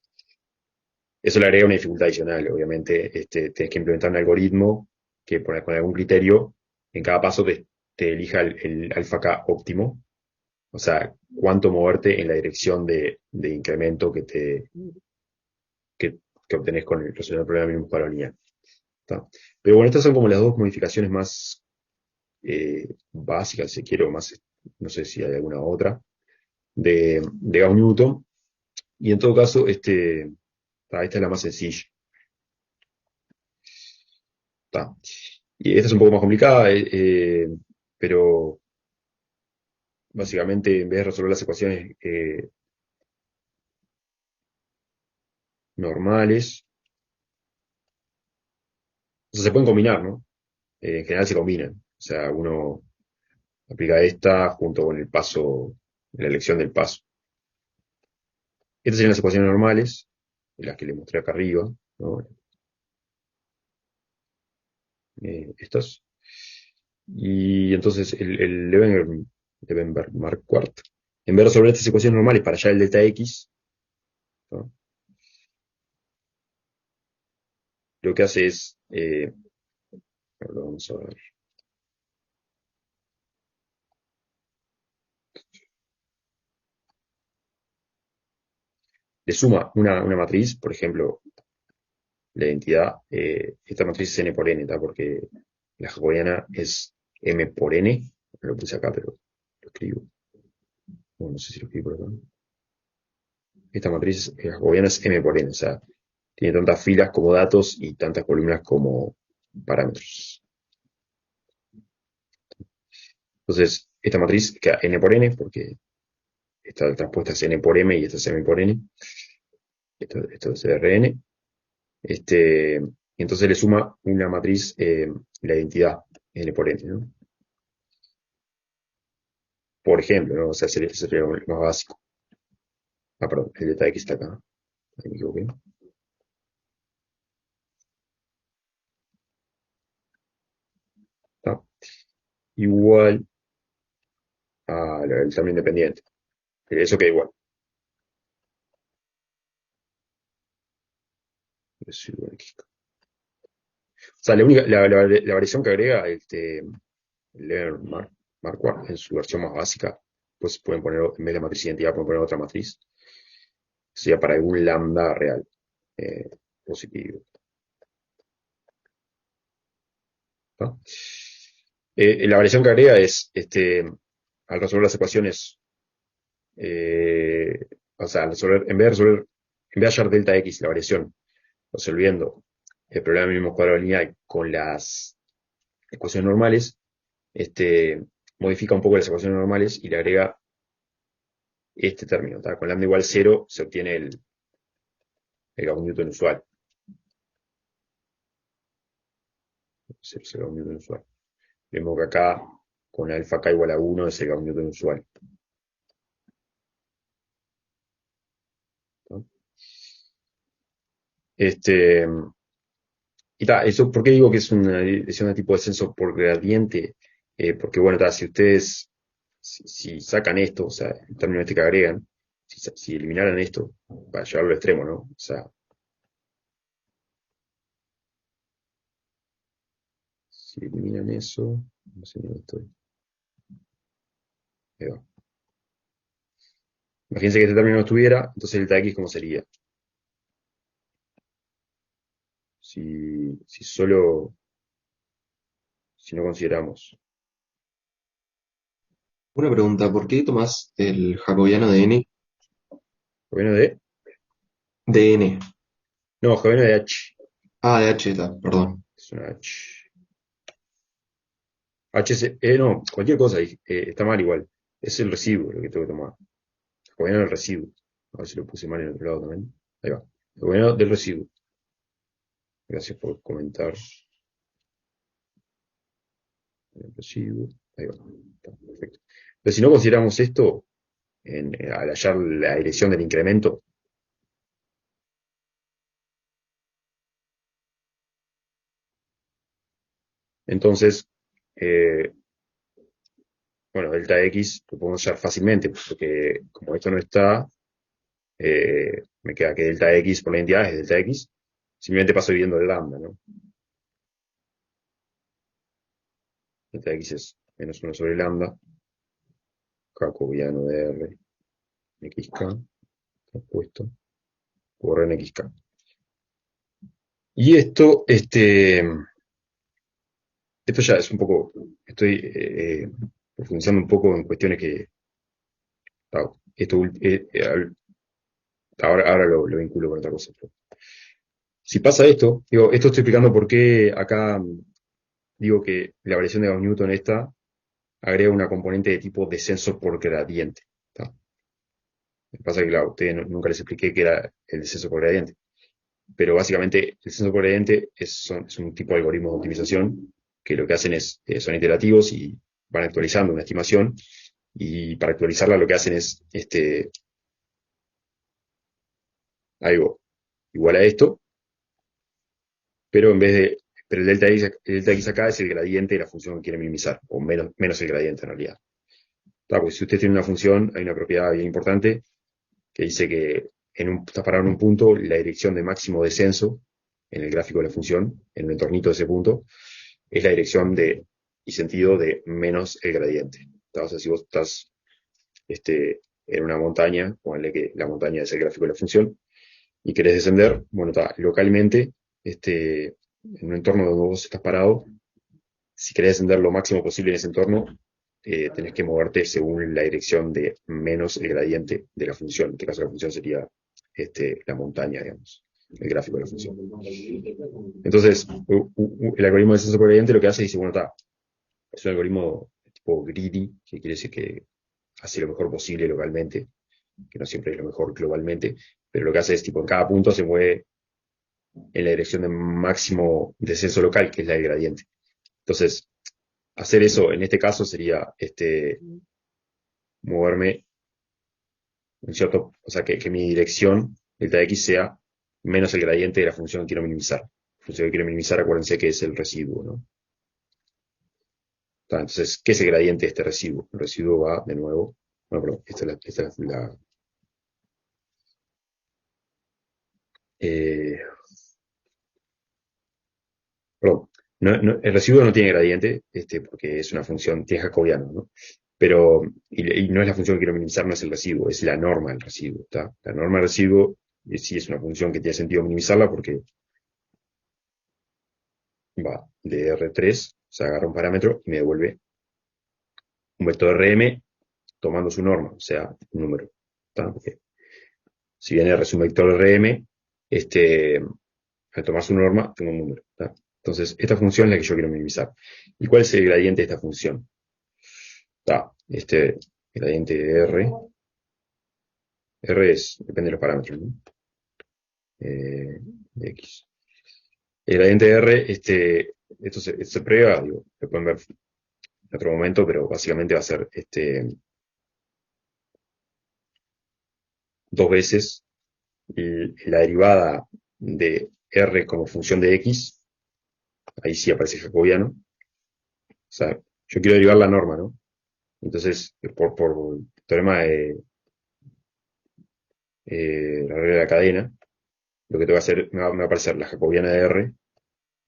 eso le agrega una dificultad adicional. Obviamente, tenés que implementar un algoritmo que con algún criterio en cada paso te elija el alfa K óptimo. O sea, cuánto moverte en la dirección de incremento que, que obtenés con resolver el problema mínimo para la unidad. ¿Está? Pero bueno, estas son como las dos modificaciones más básicas, si quiero, más, no sé si hay alguna otra, de Gauss-Newton. Y en todo caso, esta es la más sencilla. ¿Está? Y esta es un poco más complicada, pero básicamente en vez de resolver las ecuaciones normales, o sea, se pueden combinar, ¿no? En general se combinan. O sea, uno aplica esta junto con el paso, la elección del paso. Estas serían las ecuaciones normales, las que le mostré acá arriba, ¿no? Estas. Y entonces el Levenberg-Marquardt, en vez de resolver estas ecuaciones normales para hallar el delta X, ¿no? Lo que hace es, vamos a ver, le suma una matriz, por ejemplo, la identidad, esta matriz es n por n, ¿tá? Porque la jacobiana es m por n, lo puse acá, pero lo escribo. Bueno, no sé si lo escribo por acá. Esta matriz jacobiana es m por n, o sea, tiene tantas filas como datos y tantas columnas como parámetros. Entonces, esta matriz queda n por n, porque esta transpuesta es n por m y esta es m por n. Esto es Rn. Y entonces le suma una matriz, la identidad n por n, ¿no? Por ejemplo, ¿no? O sea, sería lo más básico. Ah, perdón, el delta X está acá. Ahí me equivoqué. Está igual al tamaño independiente. Eso queda igual. O sea, la variación que agrega Leonard Marquardt en su versión más básica, pues pueden poner, en vez de matriz de identidad, pueden poner otra matriz. Sería para algún lambda real positivo. ¿No? La variación que agrega es, al resolver las ecuaciones, o sea, en vez de hallar delta X, la variación, resolviendo el problema del mismo cuadrado lineal con las ecuaciones normales, modifica un poco las ecuaciones normales y le agrega este término. ¿Tá? Con lambda igual 0 se obtiene el Gauss-Newton usual. El Gauss-Newton usual. Vemos que acá, con alfa k igual a 1, es el Gauss-Newton usual. ¿No? Y eso, ¿por qué digo que es un tipo de descenso por gradiente? Porque, bueno, si ustedes, si sacan esto, o sea, el término que agregan, si eliminaran esto, para llevarlo al extremo, ¿no? O sea, si eliminan eso, no sé dónde estoy. Ahí va. Imagínense que este término no estuviera, entonces el delta X, ¿cómo sería? Si no consideramos. Una pregunta, ¿por qué tomás el jacobiano de n? ¿Jacobiano de? De n. No, jacobiano de H. Ah, de h, está, perdón. Es una H. No, cualquier cosa está mal igual. Es el residuo lo que tengo que tomar. Jacobiano del residuo. A ver si lo puse mal en el otro lado también. Ahí va. Jacobiano del residuo. Gracias por comentar. El residuo. Ahí va. Está, perfecto. Pero si no consideramos esto, al hallar la dirección del incremento, entonces eh, bueno, delta X lo podemos usar fácilmente, porque como esto no está, me queda que delta X por la identidad es delta X. Simplemente paso dividiendo el lambda, ¿no? Delta X es menos 1 sobre lambda, jacobiano de R en XK, está puesto, por R en XK. Y esto ya es un poco, estoy profundizando un poco en cuestiones que, esto, ahora lo vinculo con otra cosa. Si pasa esto, digo, esto estoy explicando por qué acá digo que la variación de Gauss-Newton esta agrega una componente de tipo descenso por gradiente. ¿Tá? Lo que pasa es que, claro, a ustedes nunca les expliqué qué era el descenso por gradiente. Pero básicamente el descenso por gradiente es un tipo de algoritmo de optimización que lo que hacen es, son iterativos y van actualizando una estimación, y para actualizarla lo que hacen es algo igual a esto, pero en vez de, pero el delta X acá es el gradiente de la función que quiere minimizar, o menos el gradiente en realidad. Porque si usted tiene una función, hay una propiedad bien importante que dice que está parado en un punto, la dirección de máximo descenso en el gráfico de la función, en el entornito de ese punto, es la dirección y sentido de menos el gradiente. O sea, si vos estás en una montaña, ponle que la montaña es el gráfico de la función, y querés descender, bueno, localmente, en un entorno donde vos estás parado, si querés descender lo máximo posible en ese entorno, tenés que moverte según la dirección de menos el gradiente de la función. En este caso la función sería la montaña, digamos, el gráfico de la función. Entonces, el algoritmo de descenso por gradiente lo que hace es, dice, bueno, es un algoritmo tipo greedy, que quiere decir que hace lo mejor posible localmente, que no siempre es lo mejor globalmente, pero lo que hace es, tipo, en cada punto se mueve en la dirección de máximo descenso local, que es la del gradiente. Entonces, hacer eso en este caso sería moverme en cierto, o sea, que mi dirección, delta X, sea menos el gradiente de la función que quiero minimizar. La función que quiero minimizar, acuérdense que es el residuo, ¿no? Entonces, ¿qué es el gradiente de este residuo? El residuo va de nuevo, bueno, perdón, esta es eh, perdón, el residuo no tiene gradiente, porque es una función, tiene jacobiano, ¿no? Pero, y no es la función que quiero minimizar, no es el residuo, es la norma del residuo, ¿está? La norma del residuo sí es una función que tiene sentido minimizarla porque va de R3, o sea, agarra un parámetro y me devuelve un vector RM tomando su norma, o sea, un número, ¿está? Porque si bien R es un vector RM, al tomar su norma, tengo un número, ¿está? Entonces, esta función es la que yo quiero minimizar. ¿Y cuál es el gradiente de esta función? Gradiente de R depende de los parámetros, ¿no? De X. El gradiente de R, esto se prueba, digo, lo pueden ver en otro momento, pero básicamente va a ser dos veces la derivada de R como función de X, ahí sí aparece el jacobiano. O sea, yo quiero derivar la norma, ¿no? Entonces, por el teorema de la regla de la cadena, lo que tengo que hacer, me va a aparecer la jacobiana de R,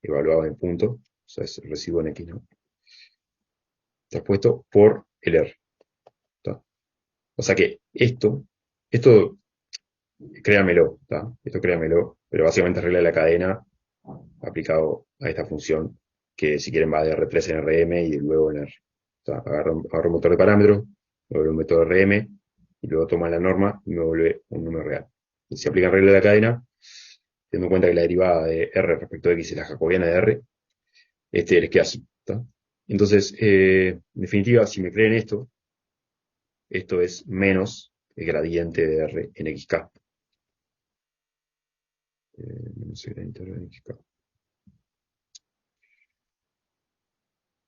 evaluado en punto, o sea, es el residuo en X, ¿no? Transpuesto por el R. ¿Tá? O sea que esto créamelo, ¿tá? Esto créamelo, pero básicamente es regla de la cadena aplicado a esta función, que si quieren va de R3 en RM y luego en R. ¿Tá? Agarro un motor de parámetros, me vuelve un método RM, y luego toma la norma y me vuelve un número real. Y si aplican regla de la cadena, teniendo en cuenta que la derivada de R respecto de X es la jacobiana de R, les queda así. ¿Tá? Entonces, en definitiva, si me creen esto es menos el gradiente de R en XK. Menos el gradiente de R en XK.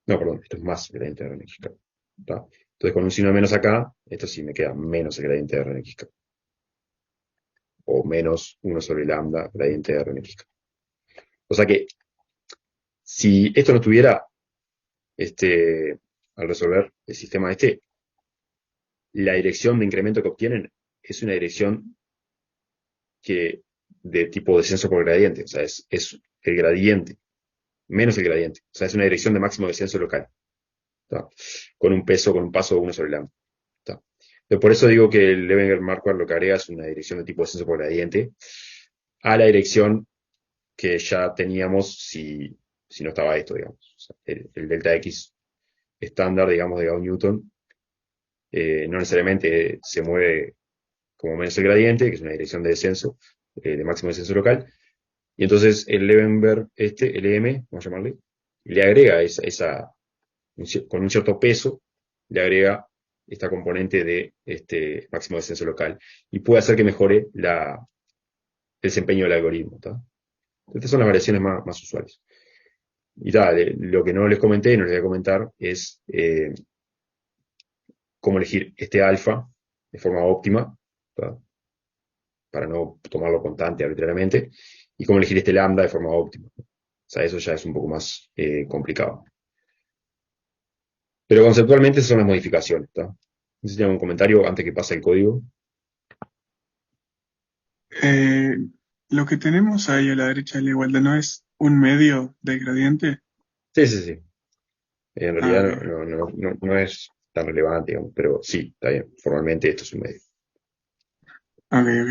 No, perdón, esto es más el gradiente de R en XK. ¿Tá? Entonces, con un signo de menos acá, esto sí me queda menos el gradiente de R en XK. O menos 1 sobre lambda gradiente de R en XK. O sea que, si esto no tuviera, al resolver el sistema la dirección de incremento que obtienen es una dirección de tipo descenso por gradiente, o sea, es el gradiente, menos el gradiente, o sea, es una dirección de máximo descenso local, ¿tá? Con un paso de 1 sobre lambda. ¿Tá? Pero por eso digo que el Levenger Marquardt lo que agrega es una dirección de tipo descenso por gradiente a la dirección que ya teníamos si no estaba esto, digamos. O sea, el delta X estándar, digamos, de Gauss-Newton, no necesariamente se mueve como menos el gradiente, que es una dirección de descenso, de máximo descenso local, y entonces el Levenberg, LM, vamos a llamarle, le agrega con un cierto peso, le agrega esta componente de máximo descenso local, y puede hacer que mejore el desempeño del algoritmo. ¿Tá? Estas son las variaciones más usuales. Y tal, lo que no les comenté y no les voy a comentar es cómo elegir este alfa de forma óptima, ¿tá? Para no tomarlo constante arbitrariamente, y cómo elegir este lambda de forma óptima. O sea, eso ya es un poco más complicado. Pero conceptualmente esas son las modificaciones. ¿Tá? No sé si tienen un comentario antes que pase el código. Eh, lo que tenemos ahí a la derecha de la igualdad no es un medio del gradiente. Sí, sí, sí. En Ah, realidad ok, no es tan relevante, digamos, pero sí, está bien. Formalmente esto es un medio. ok, ok.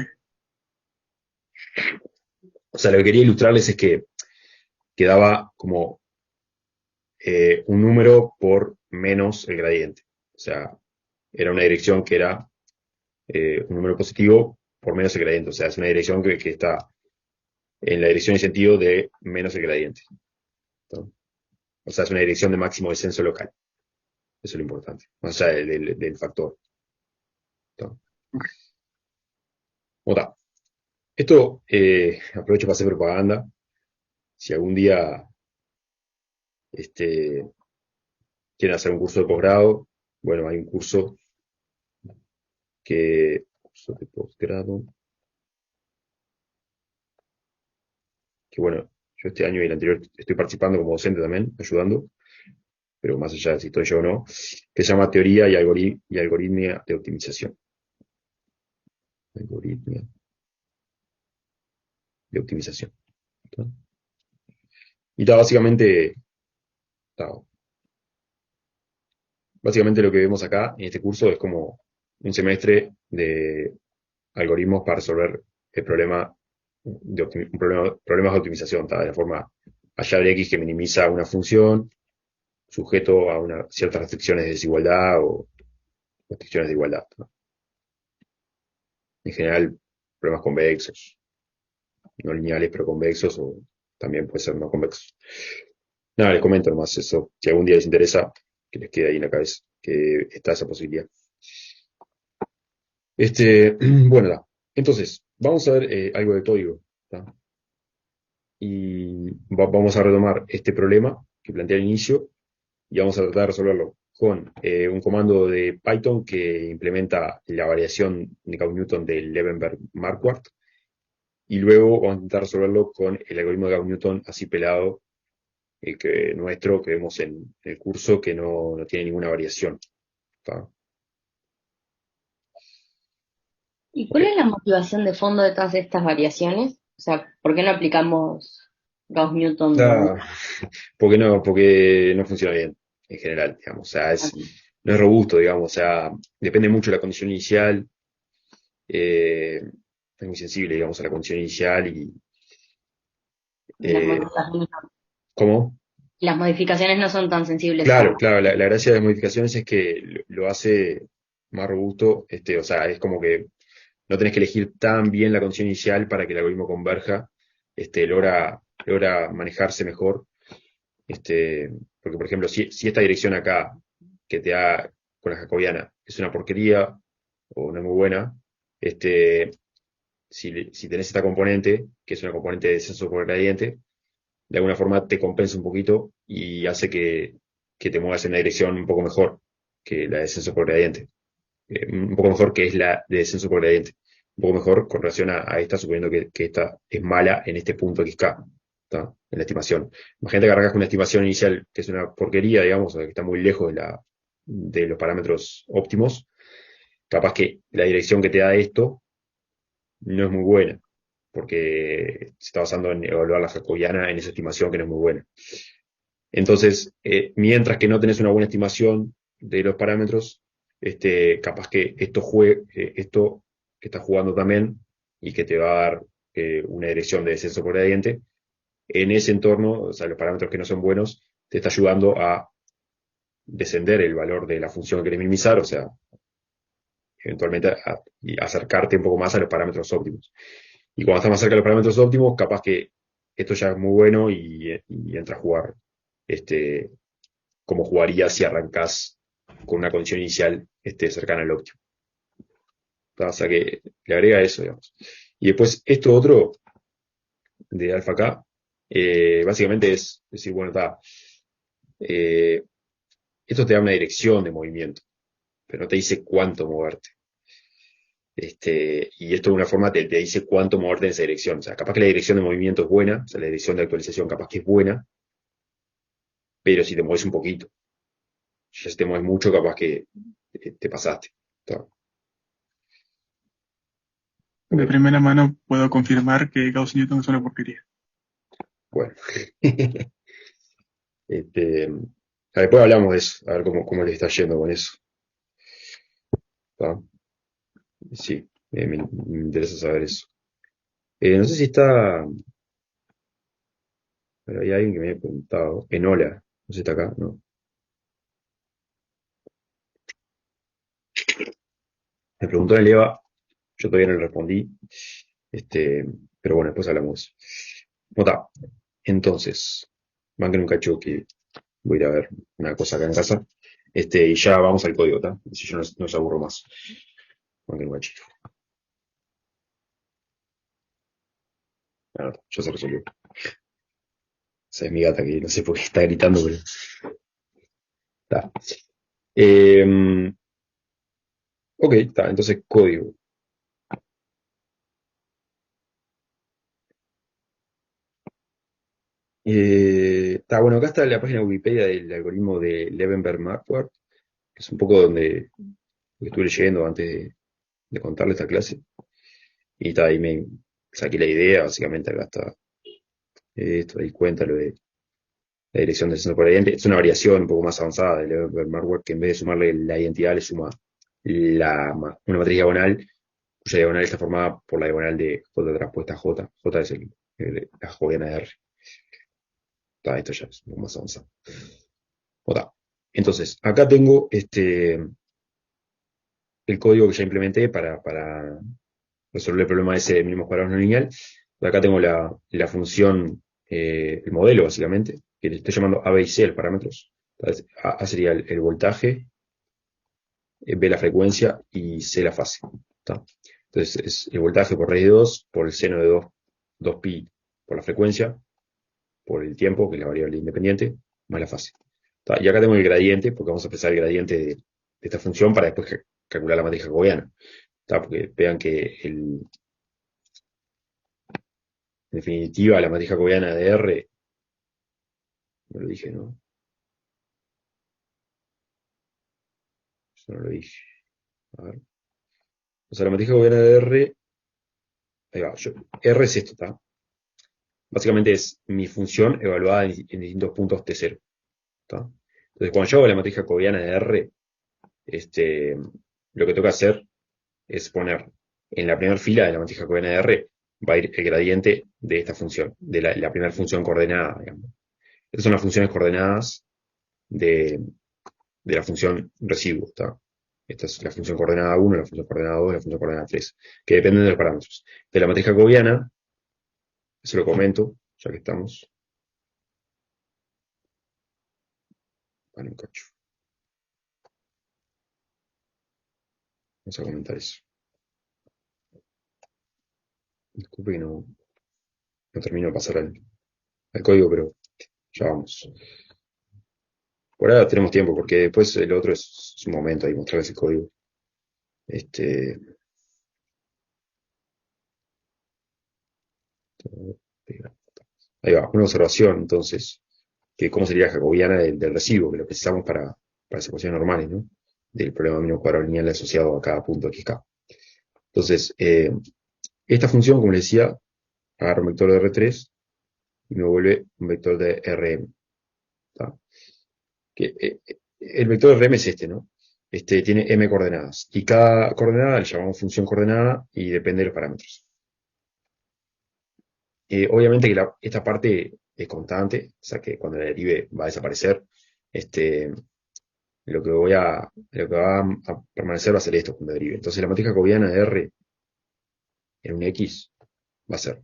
O sea, lo que quería ilustrarles es que quedaba como un número por menos el gradiente. O sea, era una dirección que era un número positivo por menos el gradiente. O sea, es una dirección que está en la dirección y sentido de menos el gradiente. ¿No? O sea, es una dirección de máximo descenso local. Eso es lo importante. O sea, del factor. ¿No? Otra. Esto aprovecho para hacer propaganda. Si algún día este, quieren hacer un curso de posgrado, bueno, hay un curso curso de posgrado, que bueno, yo este año y el anterior estoy participando como docente también, ayudando, pero más allá de si estoy yo o no, que se llama Teoría y Algoritmia de Optimización. Algoritmia de Optimización. ¿Tá? Y está está, básicamente lo que vemos acá en este curso es como un semestre de algoritmos para resolver el problema problemas de optimización, ¿tá? De la forma hallar X que minimiza una función sujeto a ciertas restricciones de desigualdad o restricciones de igualdad. ¿No? En general, problemas convexos, no lineales pero convexos, o también puede ser no convexos. Nada, les comento nomás eso. Si algún día les interesa, que les quede ahí en la cabeza, que está esa posibilidad. Bueno, entonces, vamos a ver algo de código. ¿Tá? Y vamos a retomar este problema que planteé al inicio y vamos a tratar de resolverlo con un comando de Python que implementa la variación de Gauss-Newton del Levenberg-Marquardt y luego vamos a intentar resolverlo con el algoritmo de Gauss-Newton así pelado nuestro que vemos en el curso que no tiene ninguna variación. ¿Tá? ¿Y Ok. cuál es la motivación de fondo de todas estas variaciones? O sea, ¿por qué no aplicamos Gauss-Newton de una? Ah, porque no funciona bien en general, digamos. O sea, no es robusto, digamos. O sea, depende mucho de la condición inicial. eh, es muy sensible, digamos, a la condición inicial y Y las eh, modificaciones, ¿cómo? las modificaciones no son tan sensibles Claro, a... claro, la gracia de las modificaciones es que lo hace más robusto, o sea, es como que no tenés que elegir tan bien la condición inicial para que el algoritmo converja, logra manejarse mejor. Este, porque, por ejemplo, si esta dirección acá que te da con la jacobiana es una porquería o no es muy buena, si tenés esta componente, que es una componente de descenso por gradiente, de alguna forma te compensa un poquito y hace que te muevas en una dirección un poco mejor que la de descenso por gradiente. Un poco mejor que es la de descenso por gradiente. Un poco mejor con relación a esta, suponiendo que esta es mala en este punto XK. ¿está? En la estimación. Imagínate que arrancas con una estimación inicial que es una porquería, digamos, o que está muy lejos de los parámetros óptimos. Capaz que la dirección que te da esto no es muy buena, porque se está basando en evaluar la jacobiana en esa estimación que no es muy buena. Entonces, mientras que no tenés una buena estimación de los parámetros, capaz que esto que está jugando también y que te va a dar una dirección de descenso por gradiente, en ese entorno, o sea, los parámetros que no son buenos, te está ayudando a descender el valor de la función que querés minimizar, o sea, eventualmente y acercarte un poco más a los parámetros óptimos. Y cuando estás más cerca de los parámetros óptimos, capaz que esto ya es muy bueno y entra a jugar este, como jugaría si arrancás con una condición inicial cercana al óptimo. O sea que le agrega eso, digamos. Y después esto otro de alfa K, básicamente es decir, bueno, esto te da una dirección de movimiento, pero no te dice cuánto moverte. Y esto de una forma te dice cuánto moverte en esa dirección. O sea, capaz que la dirección de movimiento es buena, o sea, la dirección de actualización capaz que es buena, pero si te mueves un poquito, si te mueves mucho, capaz que te pasaste. ¿Está? De Ok, primera mano puedo confirmar que Gauss-Newton es una porquería. bueno. Después hablamos de eso, a ver cómo le está yendo con eso. ¿Está? Sí, me interesa saber eso. No sé si está. Pero hay alguien que me había preguntado. Enola, no sé si está acá, ¿no? Me preguntó en Eva, yo todavía no le respondí. Este, pero bueno, después hablamos. ¿Cómo está? Entonces, banquen un cacho que voy a ir a ver una cosa acá en casa. Y ya vamos al código, ¿está? Si yo no os aburro más. Banquen un cachito. Bueno, ya se resolvió. Esa es mi gata que no sé por qué está gritando, pero está. Eh, ok, está. Entonces, código. Está bueno, acá está la página de Wikipedia del algoritmo de Levenberg-Marquardt, que es un poco donde estuve leyendo antes de contarle esta clase. Y está, ahí me saqué la idea, básicamente acá está esto, ahí cuenta lo de la dirección del centro por gradiente. Es una variación un poco más avanzada de Levenberg-Marquardt, que en vez de sumarle la identidad le suma una matriz diagonal, cuya diagonal está formada por la diagonal de J transpuesta a J. J es la joviana de R. Está, esto ya es un poco más avanzado. J. Entonces, acá tengo el código que ya implementé para resolver el problema ese de mínimos cuadrados no lineal. Acá tengo la función, el modelo básicamente, que le estoy llamando A, B y C, los parámetros. Entonces, A sería el voltaje, B la frecuencia y C la fase. ¿Está? Entonces es el voltaje por raíz de 2 por el seno de 2pi por la frecuencia, por el tiempo, que es la variable independiente, más la fase. ¿Está? Y acá tengo el gradiente, porque vamos a empezar el gradiente de esta función para después calcular la matriz jacobiana. ¿Está? Porque vean que en definitiva la matriz jacobiana de R, no lo dije, ¿no? Eso no lo dije. A ver. O sea, la matriz jacobiana de R, ahí va, R es esto, ¿está? Básicamente es mi función evaluada en distintos puntos T0. ¿Está? Entonces, cuando yo hago la matriz jacobiana de R, lo que tengo que hacer es poner en la primera fila de la matriz jacobiana de R, va a ir el gradiente de esta función, de la primera función coordenada, digamos. Estas son las funciones coordenadas de la función residuo, ¿está? Esta es la función coordenada 1, la función coordenada 2, la función coordenada 3, que dependen de los parámetros. De la matriz jacobiana, eso lo comento, ya que estamos. Vale, un cacho. Vamos a comentar eso. Disculpe que no termino de pasar al código, pero ya vamos. Por ahora tenemos tiempo, porque después el otro es un momento ahí mostrarles el código. Este, Ahí va, una observación, entonces, que cómo sería la jacobiana del residuo, que lo precisamos para las ecuaciones normales, ¿no? Del problema mínimo cuadrado lineal asociado a cada punto xk. Entonces, esta función, como les decía, agarra un vector de R3 y me vuelve un vector de Rm. ¿Tá? El vector de Rm es este, ¿no? Tiene m coordenadas. Y cada coordenada le llamamos función coordenada y depende de los parámetros. Obviamente que esta parte es constante, o sea que cuando la derive va a desaparecer. Lo que va a permanecer va a ser esto cuando derive. Entonces la matriz jacobiana de R en un X va a ser.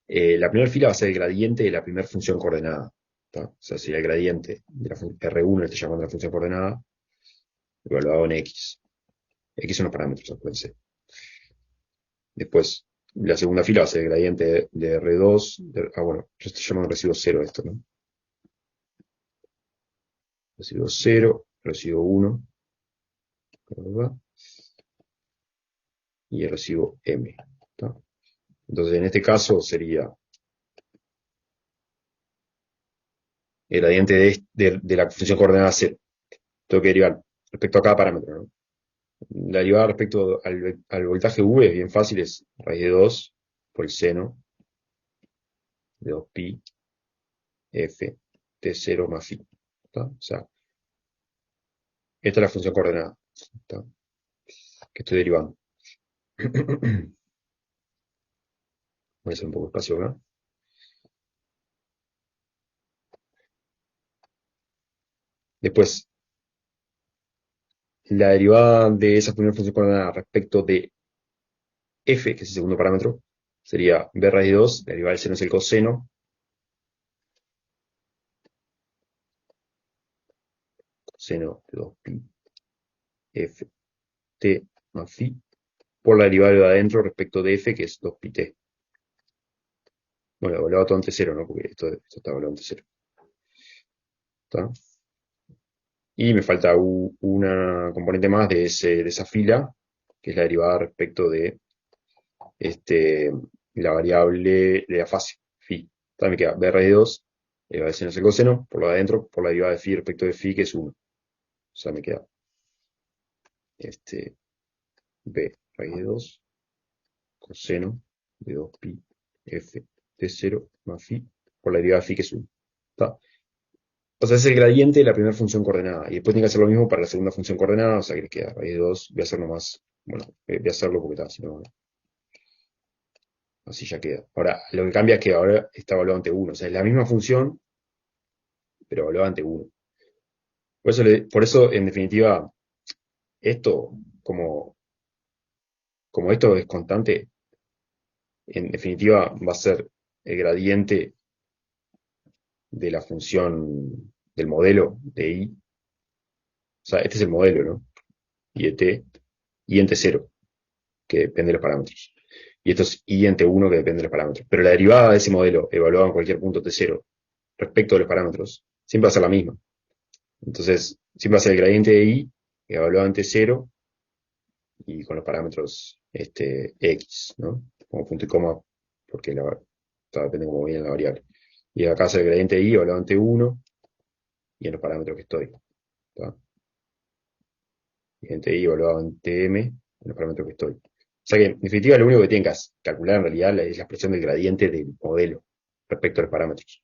La primera fila va a ser el gradiente de la primera función coordenada. ¿Tá? O sea, si el gradiente de la R1 le estoy llamando la función coordenada, evaluado en X. X son los parámetros, acuérdense. Después, la segunda fila va a ser el gradiente de R2. Bueno, yo estoy llamando residuo 0 esto, ¿no? Residuo 0, residuo 1, y el residuo M. ¿Tá? Entonces, en este caso sería el gradiente de la función coordenada 0. Tengo que derivar respecto a cada parámetro, ¿no? La derivada respecto al voltaje V es bien fácil, es raíz de 2 por el seno de 2pi f t0 más phi. ¿Tá? O sea, esta es la función coordenada, ¿tá? Que estoy derivando. Voy a hacer un poco de espacio acá. Después, la derivada de esa primera función coordenada respecto de f, que es el segundo parámetro, sería b raíz de 2, la derivada del seno es el coseno, coseno de 2pi f t más phi, por la derivada de adentro respecto de f, que es 2pi t. Bueno, evaluado todo ante 0, ¿no? Porque esto está evaluado ante 0. ¿Tá? Y me falta una componente más de esa fila, que es la derivada respecto de la variable de la fase, phi. Entonces me queda b raíz de 2, el seno es el coseno, por lo de adentro, por la derivada de phi respecto de phi, que es 1. O sea, me queda b raíz de 2, coseno de 2pi f de 0 más phi, por la derivada de phi, que es 1. ¿Tá? O sea, es el gradiente de la primera función coordenada. Y después tiene que hacer lo mismo para la segunda función coordenada, o sea que le queda raíz de 2. Voy a hacerlo más. Bueno, voy a hacerlo porque está, si no, así ya queda. Ahora, lo que cambia es que ahora está evaluado ante 1. O sea, es la misma función, pero evaluada ante 1. Por eso, en definitiva, esto, como esto es constante, en definitiva va a ser el gradiente de la función del modelo de I. O sea, este es el modelo, ¿no? Y de t, y ente 0, que depende de los parámetros. Y esto es I ante 1, que depende de los parámetros. Pero la derivada de ese modelo, evaluada en cualquier punto t0, respecto de los parámetros, siempre va a ser la misma. Entonces, siempre va a ser el gradiente de I, evaluado en t0, y con los parámetros x, ¿no? Como punto y coma, porque depende de cómo viene la variable. Y acá es el gradiente de I, evaluado en t1, y en los parámetros que estoy. ¿Tá? Gradiente de I, evaluado en tm, en los parámetros que estoy. O sea que, en definitiva, lo único que tienen que calcular en realidad es la expresión del gradiente del modelo respecto a los parámetros.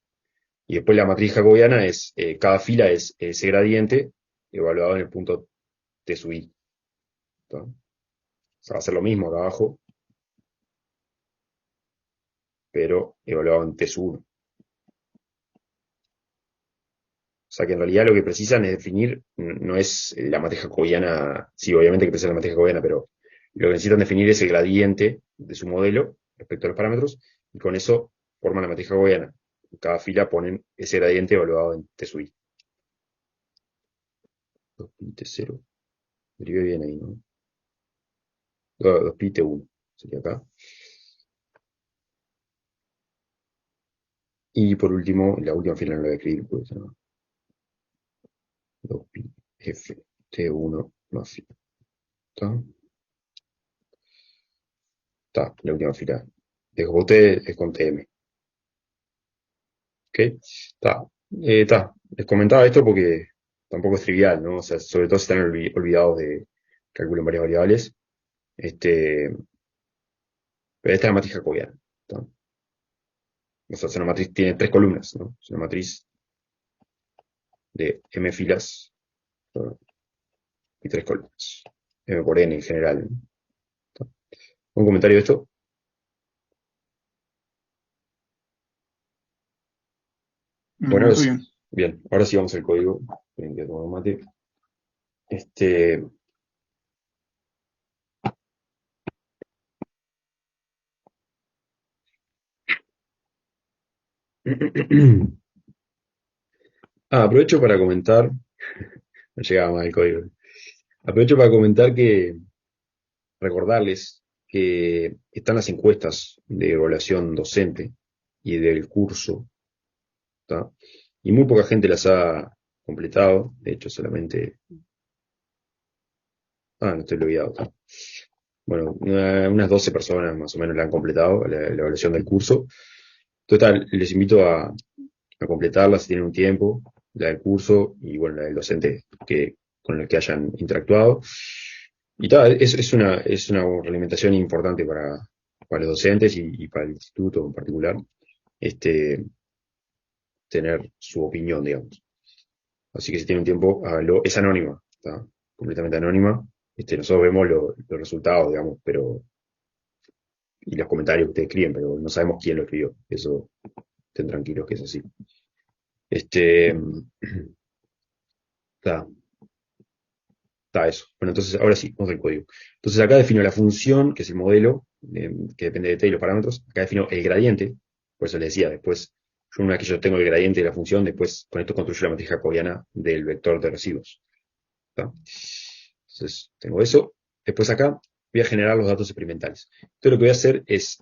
Y después la matriz jacobiana es, cada fila es ese gradiente evaluado en el punto t sub i. ¿Tá? O sea, va a ser lo mismo acá abajo, pero evaluado en t sub 1. O sea que en realidad lo que precisan es definir, no es la matriz jacobiana, sí, obviamente que precisa la matriz jacobiana, pero lo que necesitan definir es el gradiente de su modelo respecto a los parámetros, y con eso forman la matriz jacobiana. En cada fila ponen ese gradiente evaluado en t sub i. 2pi t0. Derivé bien ahí, ¿no? 2pi t1 sería acá. Y por último, la última fila no la voy a escribir, pues, ¿no? 2pi f t1 más phi. ¿Está? Está, la última fila. Dejo para ustedes es con tm. ¿Ok? Les comentaba esto porque tampoco es trivial, ¿no? O sea, sobre todo si están olvidados de cálculo en varias variables. Este, pero esta es la matriz jacobiana. ¿Está? O sea, es una matriz, tiene tres columnas, ¿no? Es una matriz de m filas, ¿no? Y tres columnas. M por n en general, ¿no? ¿Está? ¿Un comentario de esto? Bueno, Muy bien. bien, ahora sí vamos al código. Tienen que tomar un mate. Este, aprovecho para comentar, no llegaba más el código. Aprovecho para comentar que, recordarles que están las encuestas de evaluación docente y del curso, ¿tá? Y muy poca gente las ha completado, de hecho solamente, no estoy olvidado, ¿tá? Bueno, unas 12 personas más o menos la han completado, la evaluación del curso. Total, les invito a completarla si tienen un tiempo, la del curso y bueno, la del docente con el que hayan interactuado. Y tal, es una realimentación importante para los docentes y para el instituto en particular, este, tener su opinión, digamos. Así que si tienen un tiempo, háganlo. Es anónima, ¿está? Completamente anónima. Nosotros vemos los resultados, digamos, y los comentarios que ustedes escriben, pero no sabemos quién lo escribió. Eso estén tranquilos que es así. Este, está, está eso. Bueno, entonces ahora sí, vamos al código. Entonces acá defino la función, que es el modelo, que depende de t y los parámetros. Acá defino el gradiente, por eso les decía, después, una vez que yo tengo el gradiente de la función, después con esto construyo la matriz jacobiana del vector de residuos. ¿Está? Entonces, tengo eso. Después acá voy a generar los datos experimentales. Entonces lo que voy a hacer es,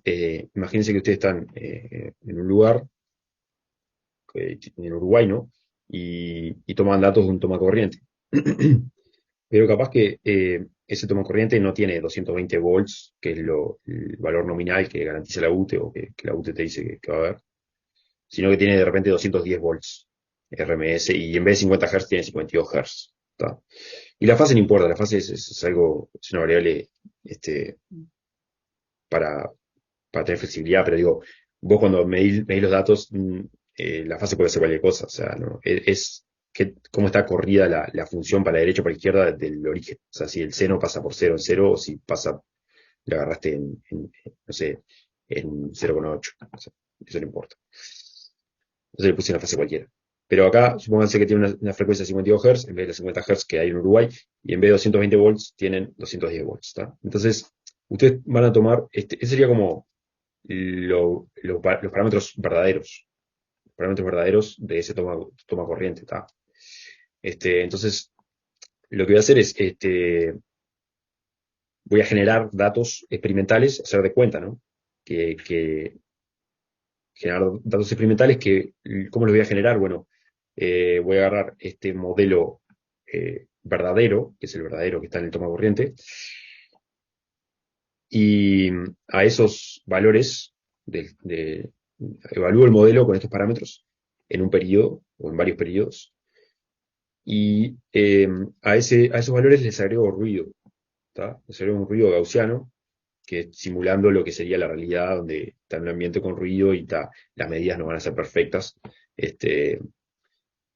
imagínense que ustedes están en un lugar, en Uruguay, ¿no? Y toman datos de un toma corriente. Pero capaz que ese toma corriente no tiene 220 volts, que es el valor nominal que garantiza la UTE o que la UTE te dice que va a haber, sino que tiene de repente 210 volts RMS y en vez de 50 Hz tiene 52 Hz. ¿Está? Y la fase no importa, la fase es algo, es una variable para, para tener flexibilidad, pero digo, vos cuando medís los datos, la fase puede ser cualquier cosa, o sea, ¿no? Es cómo está corrida la función para la derecha o para la izquierda del origen. O sea, si el seno pasa por 0 en 0 o si pasa, lo agarraste no sé, en 0,8. O sea, eso no importa. Entonces le puse una fase cualquiera. Pero acá, supónganse que tiene una frecuencia de 52 Hz en vez de los 50 Hz que hay en Uruguay, y en vez de 220 volts tienen 210 volts. ¿Está? Entonces, ustedes van a tomar, ese sería como los parámetros verdaderos. Los parámetros verdaderos de ese toma corriente. ¿Está? Entonces, lo que voy a hacer es, voy a generar datos experimentales, hacer de cuenta, ¿no? Que generar datos experimentales ¿cómo los voy a generar? Bueno, voy a agarrar este modelo verdadero, que es el verdadero que está en el toma corriente, y a esos valores evalúo el modelo con estos parámetros en un periodo o en varios periodos, y a esos valores les agrego ruido, ¿tá? Les agrego un ruido gaussiano, que simulando lo que sería la realidad, donde está en un ambiente con ruido y las medidas no van a ser perfectas,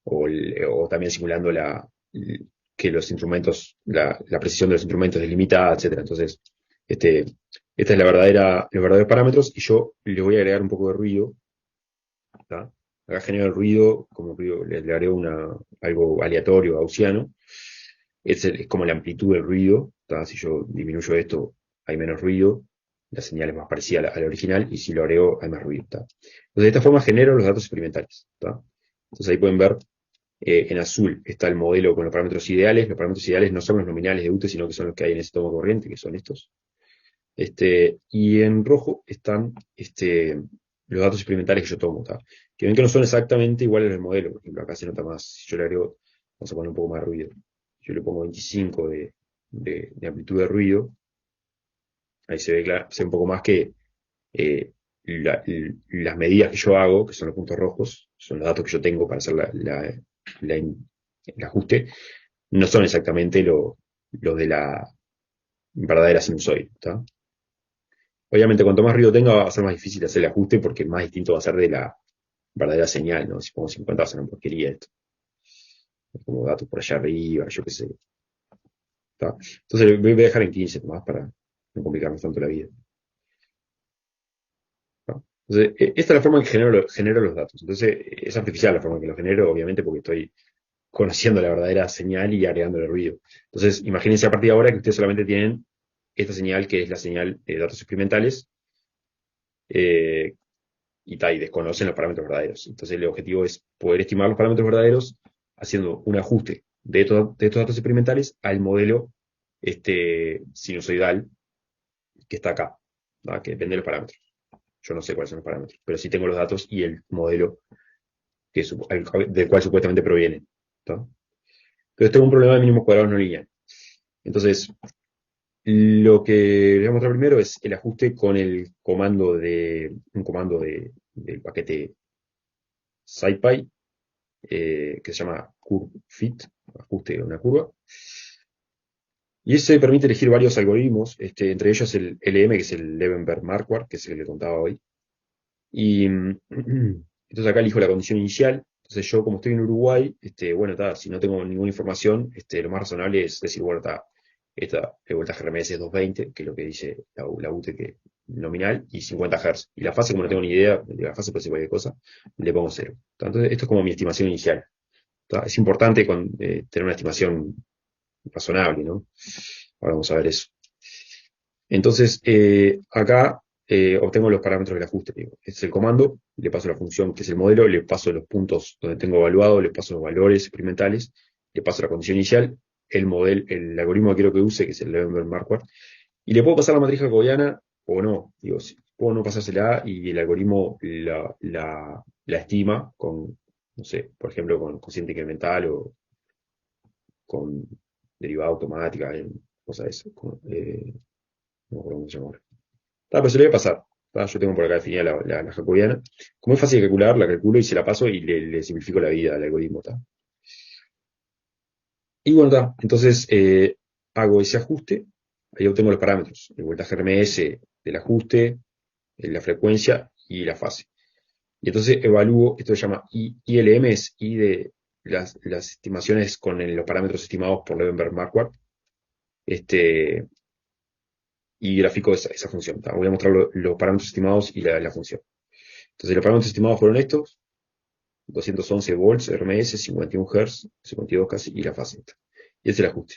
o también simulando que los instrumentos, la precisión de los instrumentos es limitada, etcétera. Entonces, esta es los verdaderos parámetros, y yo le voy a agregar un poco de ruido, ¿tá? Acá genero el ruido, como ruido, le agrego algo aleatorio, gaussiano. Es como la amplitud del ruido, ¿tá? Si yo disminuyo esto, hay menos ruido, la señal es más parecida a la original, y si lo agrego, hay más ruido, ¿tá? Entonces, de esta forma genero los datos experimentales, ¿tá? Entonces ahí pueden ver, en azul está el modelo con los parámetros ideales. Los parámetros ideales no son los nominales de UTE, sino que son los que hay en ese toma corriente, que son estos. Y en rojo están los datos experimentales que yo tomo, ¿tá? Que ven que no son exactamente iguales al modelo. Por ejemplo, acá se nota más. Si yo le agrego, vamos a poner un poco más de ruido. Yo le pongo 25 de amplitud de ruido. Ahí se ve un poco más que las medidas que yo hago, que son los puntos rojos, son los datos que yo tengo para hacer el ajuste, no son exactamente los de la verdadera sinusoide, ¿está? Obviamente, cuanto más ruido tenga, va a ser más difícil hacer el ajuste porque más distinto va a ser de la verdadera señal, ¿no? Si pongo 50 va a ser una porquería esto. Como datos por allá arriba, yo qué sé. ¿Está? Entonces voy a dejar en 15 más para no complicarnos tanto la vida. ¿Está? Entonces, esta es la forma en que genero los datos. Entonces, es artificial la forma en que los genero, obviamente, porque estoy conociendo la verdadera señal y agregándole ruido. Entonces, imagínense a partir de ahora que ustedes solamente tienen esta señal, que es la señal de datos experimentales, y desconocen los parámetros verdaderos. Entonces, el objetivo es poder estimar los parámetros verdaderos haciendo un ajuste de estos datos experimentales al modelo sinusoidal que está acá, ¿va? Que depende de los parámetros. Yo no sé cuáles son los parámetros, pero sí tengo los datos y el modelo del cual supuestamente proviene, ¿está? Entonces tengo un problema de mínimos cuadrados no lineal. Entonces, lo que les voy a mostrar primero es el ajuste con un comando del paquete SciPy, que se llama CurveFit, ajuste de una curva. Y ese permite elegir varios algoritmos, entre ellos el LM, que es el Levenberg-Marquardt, que es el que le contaba hoy. Y entonces acá elijo la condición inicial. Entonces yo, como estoy en Uruguay, bueno, si no tengo ninguna información, lo más razonable es decir, bueno, el voltaje RMS es 220, que es lo que dice la UTE nominal, y 50 Hz. Y la fase, como no tengo ni idea, de la fase puede ser cualquier cosa, le pongo 0. Entonces esto es como mi estimación inicial. Es importante tener una estimación razonable, ¿no? Ahora vamos a ver eso. Entonces, acá obtengo los parámetros del ajuste. Este es el comando, le paso la función que es el modelo, le paso los puntos donde tengo evaluado, le paso los valores experimentales, le paso la condición inicial, el algoritmo que quiero que use, que es el Levenberg-Marquardt, y le puedo pasar la matriz jacobiana o no. Digo, puedo no pasársela y el algoritmo la estima con, no sé, por ejemplo, con cociente incremental o con derivada automática, cosas de eso. No me acuerdo cómo se llama ahora. Pero se le voy a pasar. Yo tengo por acá definida la jacobiana. Como es fácil de calcular, la calculo y se la paso y le simplifico la vida al algoritmo. Y bueno, entonces hago ese ajuste. Ahí obtengo los parámetros. El voltaje RMS del ajuste, la frecuencia y la fase. Y entonces evalúo, esto se llama ILM, es I de las estimaciones con los parámetros estimados por Levenberg-Marquardt. Y grafico esa función. Voy a mostrar los parámetros estimados y la función. Entonces los parámetros estimados fueron estos: 211 volts, RMS, 51 Hz, 52 casi, y la fase. Y este es el ajuste.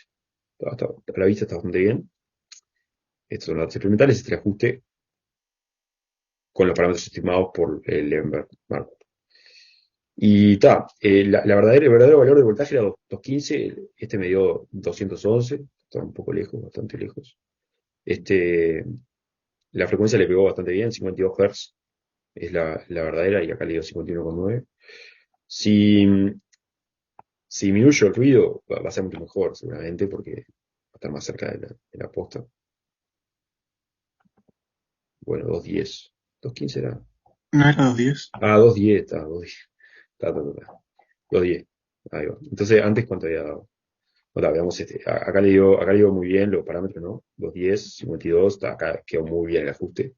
A la vista está bastante bien. Estos son los datos experimentales, este es el ajuste con los parámetros estimados por el Levenberg-Marquardt. Y el verdadero valor de voltaje era 215, este me dio 211, está un poco lejos, bastante lejos. La frecuencia le pegó bastante bien, 52 Hz es la verdadera, y acá le dio 51,9. Si disminuyo el ruido, va a ser mucho mejor, seguramente, porque va a estar más cerca de la posta. Bueno, 210. 215 era. ¿No era 210? 210, está, 210. Está. 210. Ahí va. Entonces, antes, ¿cuánto había dado? Bueno, veamos acá le dio muy bien los parámetros, ¿no? 210, 52, acá quedó muy bien el ajuste.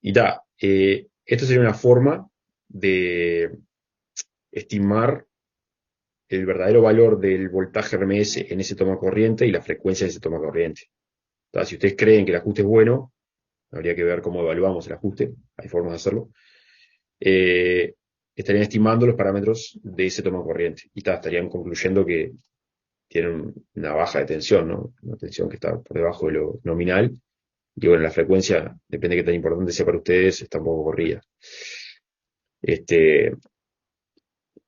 Y esto sería una forma de estimar el verdadero valor del voltaje RMS en ese toma corriente y la frecuencia de ese toma corriente. Si ustedes creen que el ajuste es bueno, habría que ver cómo evaluamos el ajuste, hay formas de hacerlo. Estarían estimando los parámetros de ese toma corriente y estarían concluyendo que tienen una baja de tensión, ¿no? Una tensión que está por debajo de lo nominal. Y bueno, la frecuencia, depende de qué tan importante sea para ustedes, está un poco corrida.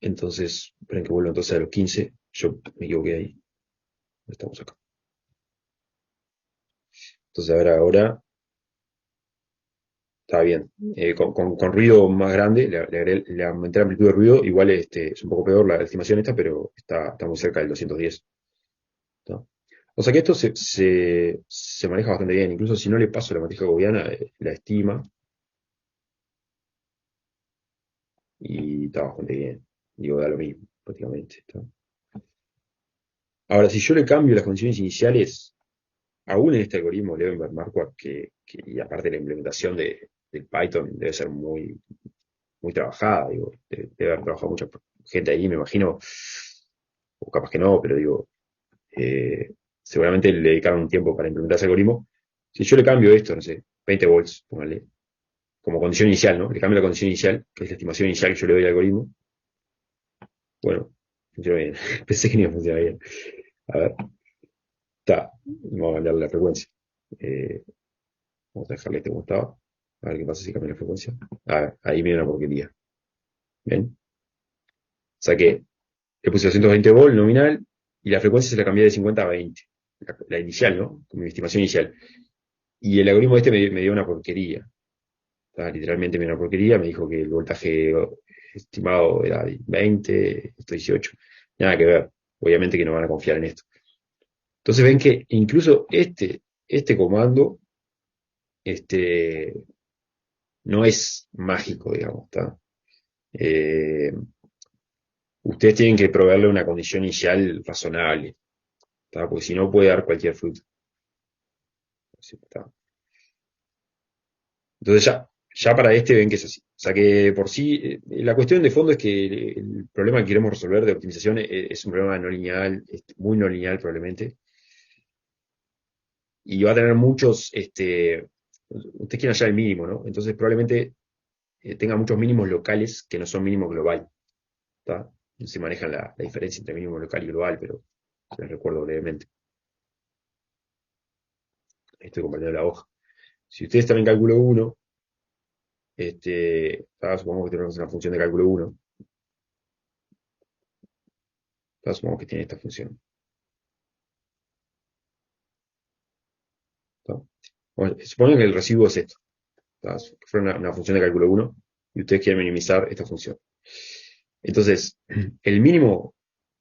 Entonces, esperen que vuelva entonces a los 15. Yo me equivoqué ahí. Estamos acá. Entonces, a ver, ahora está bien. Con ruido más grande, le aumenté la amplitud de ruido. Igual es un poco peor la estimación esta, pero está muy cerca del 210. ¿No? O sea que esto se maneja bastante bien. Incluso si no le paso la matriz jacobiana, la estima. y está bastante bien. Digo, da lo mismo, prácticamente. ¿Está? Ahora, si yo le cambio las condiciones iniciales, aún en este algoritmo Levenberg-Marquardt, y aparte la implementación del Python debe ser muy, muy trabajada, digo, debe haber trabajado mucha gente ahí, me imagino, o capaz que no, pero digo, seguramente le dedicaron un tiempo para implementar ese algoritmo. Si yo le cambio esto, no sé, 20 volts, póngale, como condición inicial, ¿no? Le cambio la condición inicial, que es la estimación inicial que yo le doy al algoritmo. Bueno, funciona bien. Pensé que no iba a funcionar bien. A ver, está. Vamos a cambiarle la frecuencia. Eh, Vamos a dejarle este como estaba. A ver qué pasa si cambia la frecuencia. A ver, ahí viene una porquería. ¿Ven? Saqué, le puse 220 volts nominal y la frecuencia se la cambié de 50 a 20. La inicial, ¿no? Con mi estimación inicial. Y el algoritmo este me dio una porquería. Literalmente me dio una porquería. Me dijo que el voltaje estimado era 20, esto 18. Nada que ver. Obviamente que no van a confiar en esto. Entonces ven que incluso este comando no es mágico, digamos. ¿Está? Eh, Ustedes tienen que proveerle una condición inicial razonable. ¿Está? Porque si no puede dar cualquier fruto. ¿Está? Entonces ya para este ven que es así. O sea que por sí, la cuestión de fondo es que el problema que queremos resolver de optimización es un problema no lineal, muy no lineal probablemente, y va a tener muchos, ustedes quieren hallar el mínimo, ¿no? Entonces probablemente tenga muchos mínimos locales que no son mínimos global, ¿está? No se manejan la diferencia entre mínimo local y global, pero se les recuerdo brevemente. Estoy compartiendo la hoja. Si ustedes están en cálculo 1, supongamos que tenemos una función de cálculo 1, supongamos que tiene esta función. ¿Está? Bueno, supongan que el residuo es esto. ¿Está? Que fuera una función de cálculo 1 y ustedes quieren minimizar esta función. Entonces, el mínimo,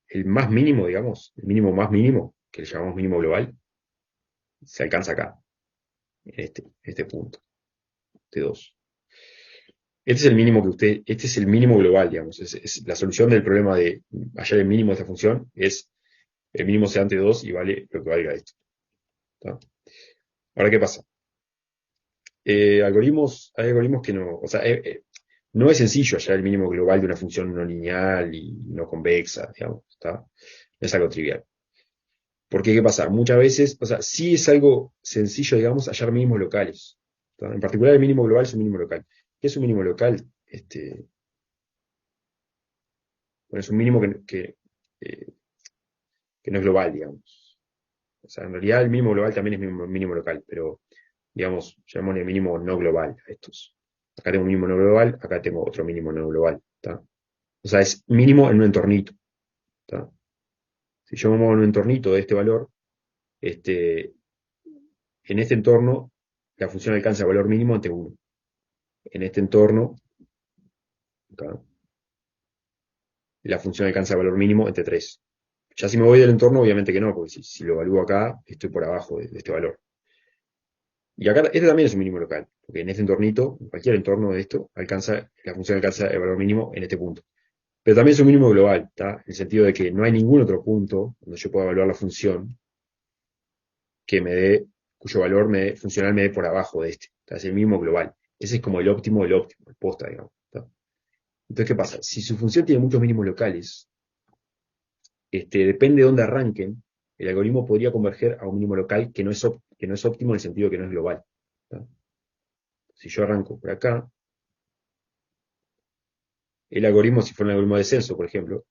el más mínimo, digamos, el mínimo más mínimo, que le llamamos mínimo global, se alcanza acá, en este punto, T2. Este es el mínimo este es el mínimo global, digamos. Es la solución del problema de hallar el mínimo de esta función es el mínimo sea ante 2 y vale lo que valga esto. ¿Está? Ahora, ¿qué pasa? Hay algoritmos que no, o sea, no es sencillo hallar el mínimo global de una función no lineal y no convexa, digamos, ¿está? No es algo trivial. Porque, ¿qué pasa? Muchas veces, o sea, sí es algo sencillo, digamos, hallar mínimos locales. ¿Está? En particular, el mínimo global es un mínimo local. ¿Qué es un mínimo local? Bueno, es un mínimo eh, que no es global, digamos. O sea, en realidad el mínimo global también es mínimo local, pero, digamos, llamémosle mínimo no global a estos. Acá tengo un mínimo no global, acá tengo otro mínimo no global. ¿Está? O sea, es mínimo en un entornito. ¿Está? Si yo me muevo en un entornito de este valor, en este entorno la función alcanza el valor mínimo ante 1. En este entorno, acá, la función alcanza el valor mínimo entre 3. Ya si me voy del entorno, obviamente que no, porque si lo evalúo acá, estoy por abajo de este valor. Y acá, este también es un mínimo local, porque en este entornito, en cualquier entorno de esto, la función alcanza el valor mínimo en este punto. Pero también es un mínimo global, ¿está? En el sentido de que no hay ningún otro punto donde yo pueda evaluar la función que cuyo valor funcional me dé por abajo de este. ¿Está? Es el mínimo global. Ese es como el óptimo del óptimo, el posta, digamos. ¿Está? Entonces, ¿qué pasa? Si su función tiene muchos mínimos locales, depende de dónde arranquen, el algoritmo podría converger a un mínimo local que no es óptimo en el sentido de que no es global. ¿Está? Si yo arranco por acá, el algoritmo, si fuera un algoritmo de descenso, por ejemplo,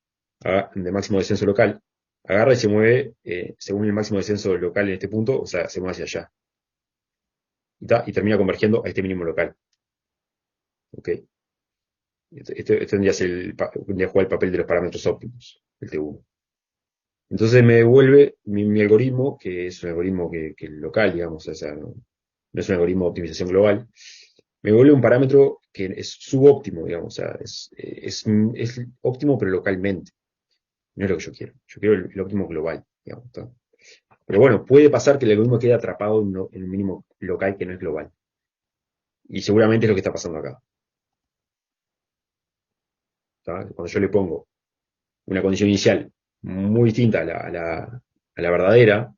de máximo descenso local, agarra y se mueve según el máximo descenso local en este punto, o sea, se mueve hacia allá. Y termina convergiendo a este mínimo local. ¿Ok? Este tendría que jugar el papel de los parámetros óptimos, el T1. Entonces me devuelve mi algoritmo, que es un algoritmo que local, digamos, o sea, no es un algoritmo de optimización global, me devuelve un parámetro que es subóptimo, digamos, o sea, es óptimo pero localmente. No es lo que yo quiero. Yo quiero el óptimo global, digamos, ¿está? Pero bueno, puede pasar que el algoritmo quede atrapado en un mínimo local que no es global. Y seguramente es lo que está pasando acá. ¿tá? Cuando yo le pongo una condición inicial muy distinta a la verdadera,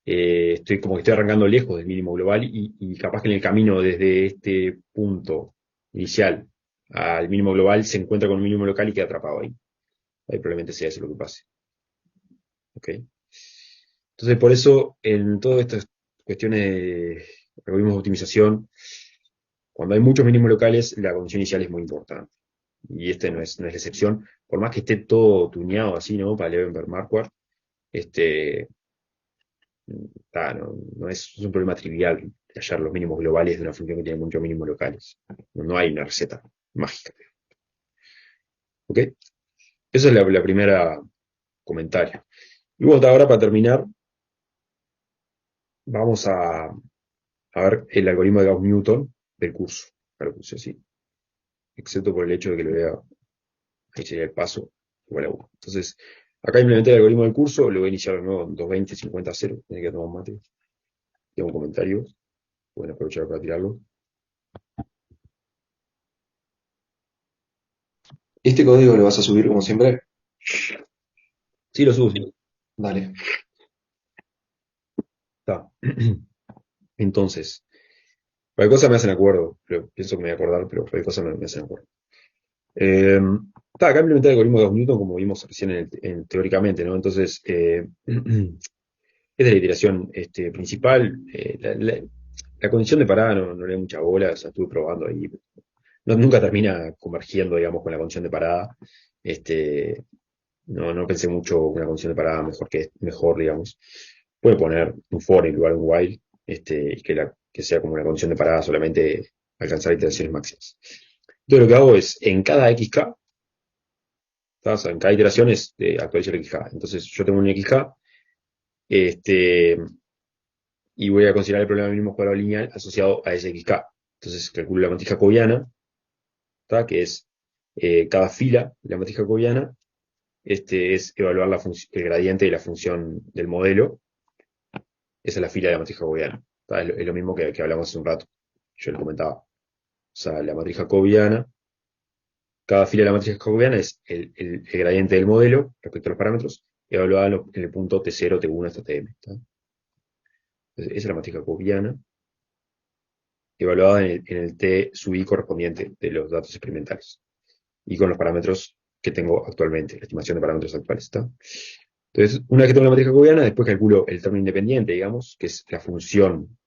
estoy como que estoy arrancando lejos del mínimo global y capaz que en el camino desde este punto inicial al mínimo global se encuentra con un mínimo local y queda atrapado ahí. Ahí probablemente sea eso lo que pase. ¿Ok? Entonces, por eso, en todas estas cuestiones de algoritmos de optimización, cuando hay muchos mínimos locales, la condición inicial es muy importante. Y este no es la excepción. Por más que esté todo tuneado así, ¿no? Para Levenberg Marquardt, este, no es un problema trivial hallar los mínimos globales de una función que tiene muchos mínimos locales. No hay una receta mágica. ¿Ok? Esa es la primera comentario. Y bueno, ahora para terminar, vamos a ver el algoritmo de Gauss-Newton del curso. Claro, puse así. Excepto por el hecho de que lo vea, ahí sería el paso, igual a 1. Entonces, acá implementé el algoritmo del curso, lo voy a iniciar de nuevo en 220, 50, 0. Tiene que tomar un mate. Tengo un comentario. Pueden aprovechar para tirarlo. ¿Este código lo vas a subir como siempre? Sí, lo subo, sí. Dale. Está. Entonces, cualquier cosa me hacen acuerdo. Pero pienso que me voy a acordar, pero cualquier cosa me hacen acuerdo. Acá implementé el algoritmo de Gauss-Newton como vimos recién teóricamente, ¿no? Entonces, esta es la iteración principal. La condición de parada no le da mucha bola, o sea, estuve probando ahí. Nunca termina convergiendo, digamos, con la condición de parada. No pensé mucho una condición de parada mejor, digamos. Puede poner un for en lugar de un while, y que sea como una condición de parada solamente alcanzar iteraciones máximas. Entonces lo que hago es, en cada XK, o sea, en cada iteración actualizo el XK. Entonces yo tengo un XK, y voy a considerar el problema mínimo cuadrado lineal asociado a ese XK. Entonces calculo la matriz jacobiana, que es cada fila de la matriz jacobiana, es evaluar el gradiente de la función del modelo. Esa es la fila de la matriz jacobiana. Es lo mismo que hablamos hace un rato. Yo le comentaba. O sea, la matriz jacobiana, cada fila de la matriz jacobiana es el gradiente del modelo respecto a los parámetros, evaluada en el punto T0, T1 hasta Tm. Entonces, esa es la matriz jacobiana, evaluada en el T sub i correspondiente de los datos experimentales. Y con los parámetros que tengo actualmente, la estimación de parámetros actuales. ¿Está? Entonces, una vez que tengo la matriz jacobiana, después calculo el término independiente, digamos, que es la función,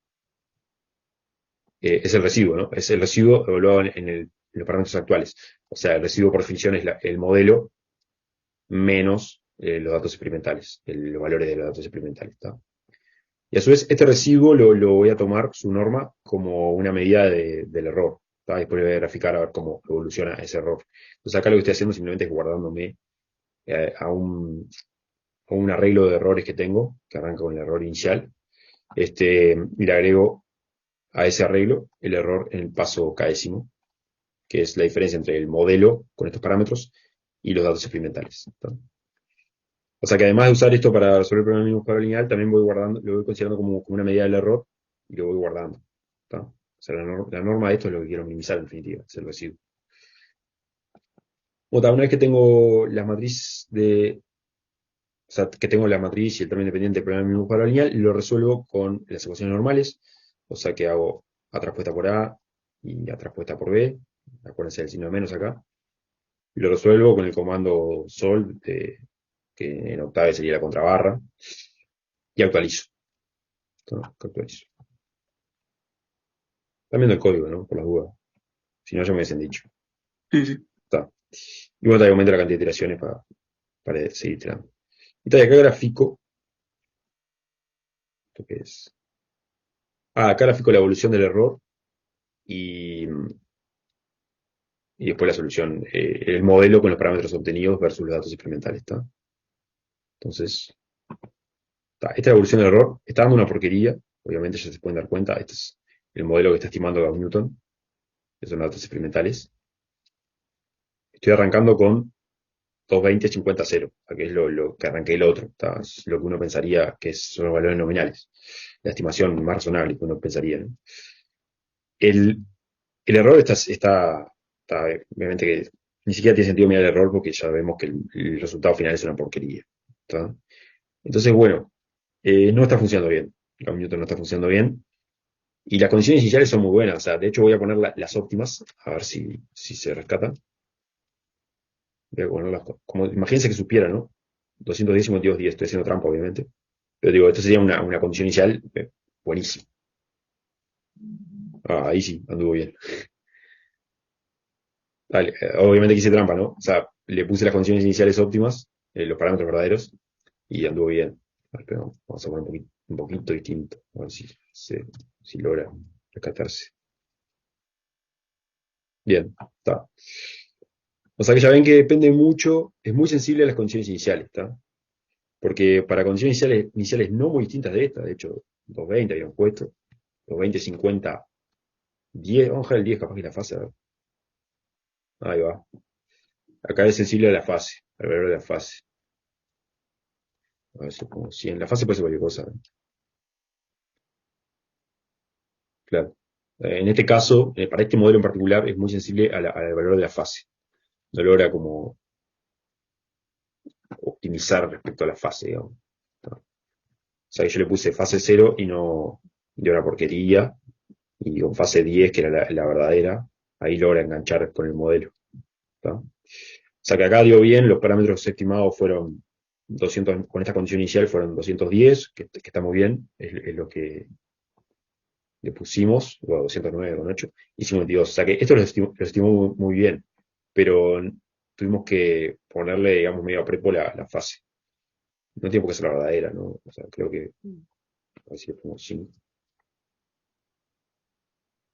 es el residuo, ¿no? Es el residuo evaluado en los parámetros actuales. O sea, el residuo por definición es el modelo menos los datos experimentales, los valores de los datos experimentales. ¿Está? Y a su vez, este residuo lo voy a tomar su norma como una medida del error. ¿Está? Después voy a graficar a ver cómo evoluciona ese error. Entonces acá lo que estoy haciendo simplemente es guardándome a un arreglo de errores que tengo, que arranca con el error inicial, y le agrego a ese arreglo el error en el paso késimo, que es la diferencia entre el modelo con estos parámetros y los datos experimentales. ¿Está? O sea que además de usar esto para resolver el problema mínimo cuadrado lineal, también lo voy considerando como una medida del error y lo voy guardando. ¿Está? O sea, la norma de esto es lo que quiero minimizar en definitiva, es el residuo. Una vez que tengo la matriz o sea, que tengo la matriz y el término independiente del problema mínimo cuadrado lineal, lo resuelvo con las ecuaciones normales, o sea que hago A transpuesta por A y A transpuesta por B, acuérdense del signo de menos acá, y lo resuelvo con el comando solve, que en Octave sería la contrabarra, y actualizo. Actualizo. Están viendo el código, ¿no? Por las dudas. Si no, ya me hubiesen dicho. Sí, sí. Está. Y bueno, también aumenta la cantidad de iteraciones para seguir iterando. Y acá grafico. ¿Esto qué es? Acá grafico la evolución del error y después la solución, el modelo con los parámetros obtenidos versus los datos experimentales. ¿Está? Entonces, esta es la evolución del error. Está dando una porquería. Obviamente ya se pueden dar cuenta. Este es el modelo que está estimando Gauss-Newton. Que son datos experimentales. Estoy arrancando con 220, 50, 0, que es lo que arranqué el otro. Es lo que uno pensaría que son los valores nominales. La estimación más razonable que uno pensaría, ¿no? El error está obviamente que ni siquiera tiene sentido mirar el error porque ya vemos que el resultado final es una porquería. ¿Está? Entonces, bueno, no está funcionando bien. La Newton no está funcionando bien. Y las condiciones iniciales son muy buenas. O sea, de hecho voy a poner las óptimas, a ver si se rescatan. Voy a ponerlas como, imagínense que supiera, ¿no? 210, 52, 10. Estoy haciendo trampa, obviamente. Pero digo, esto sería una condición inicial buenísima. Ahí sí, anduvo bien. Vale, obviamente quise trampa, ¿no? O sea, le puse las condiciones iniciales óptimas, los parámetros verdaderos, y anduvo bien. A ver, pero vamos a poner un poquito distinto, a ver si logra rescatarse. Bien, está. O sea que ya ven que depende mucho, es muy sensible a las condiciones iniciales, ¿está? Porque para condiciones iniciales no muy distintas de esta, de hecho, 220 habíamos puesto, 220, 50, 10, vamos a dejar el 10 capaz que la fase, a ver. Ahí va. Acá es sensible a la fase, al valor de la fase. A ver, supongo, si en la fase puede ser cualquier cosa, ¿eh? Claro. En este caso, para este modelo en particular, es muy sensible al valor de la fase. No logra como optimizar respecto a la fase, digamos. ¿No? O sea que yo le puse fase 0 y no dio una porquería, y con fase 10, que era la verdadera, ahí logra enganchar con el modelo. ¿Está? O sea que acá dio bien, los parámetros estimados fueron 200, con esta condición inicial fueron 210, que está muy bien, es lo que le pusimos, o 209,8, y 52. O sea que esto lo estimó muy bien, pero tuvimos que ponerle, digamos, medio a prepo la fase. No tiene por qué ser la verdadera, ¿no? O sea, creo que, a ver si le pongo 5.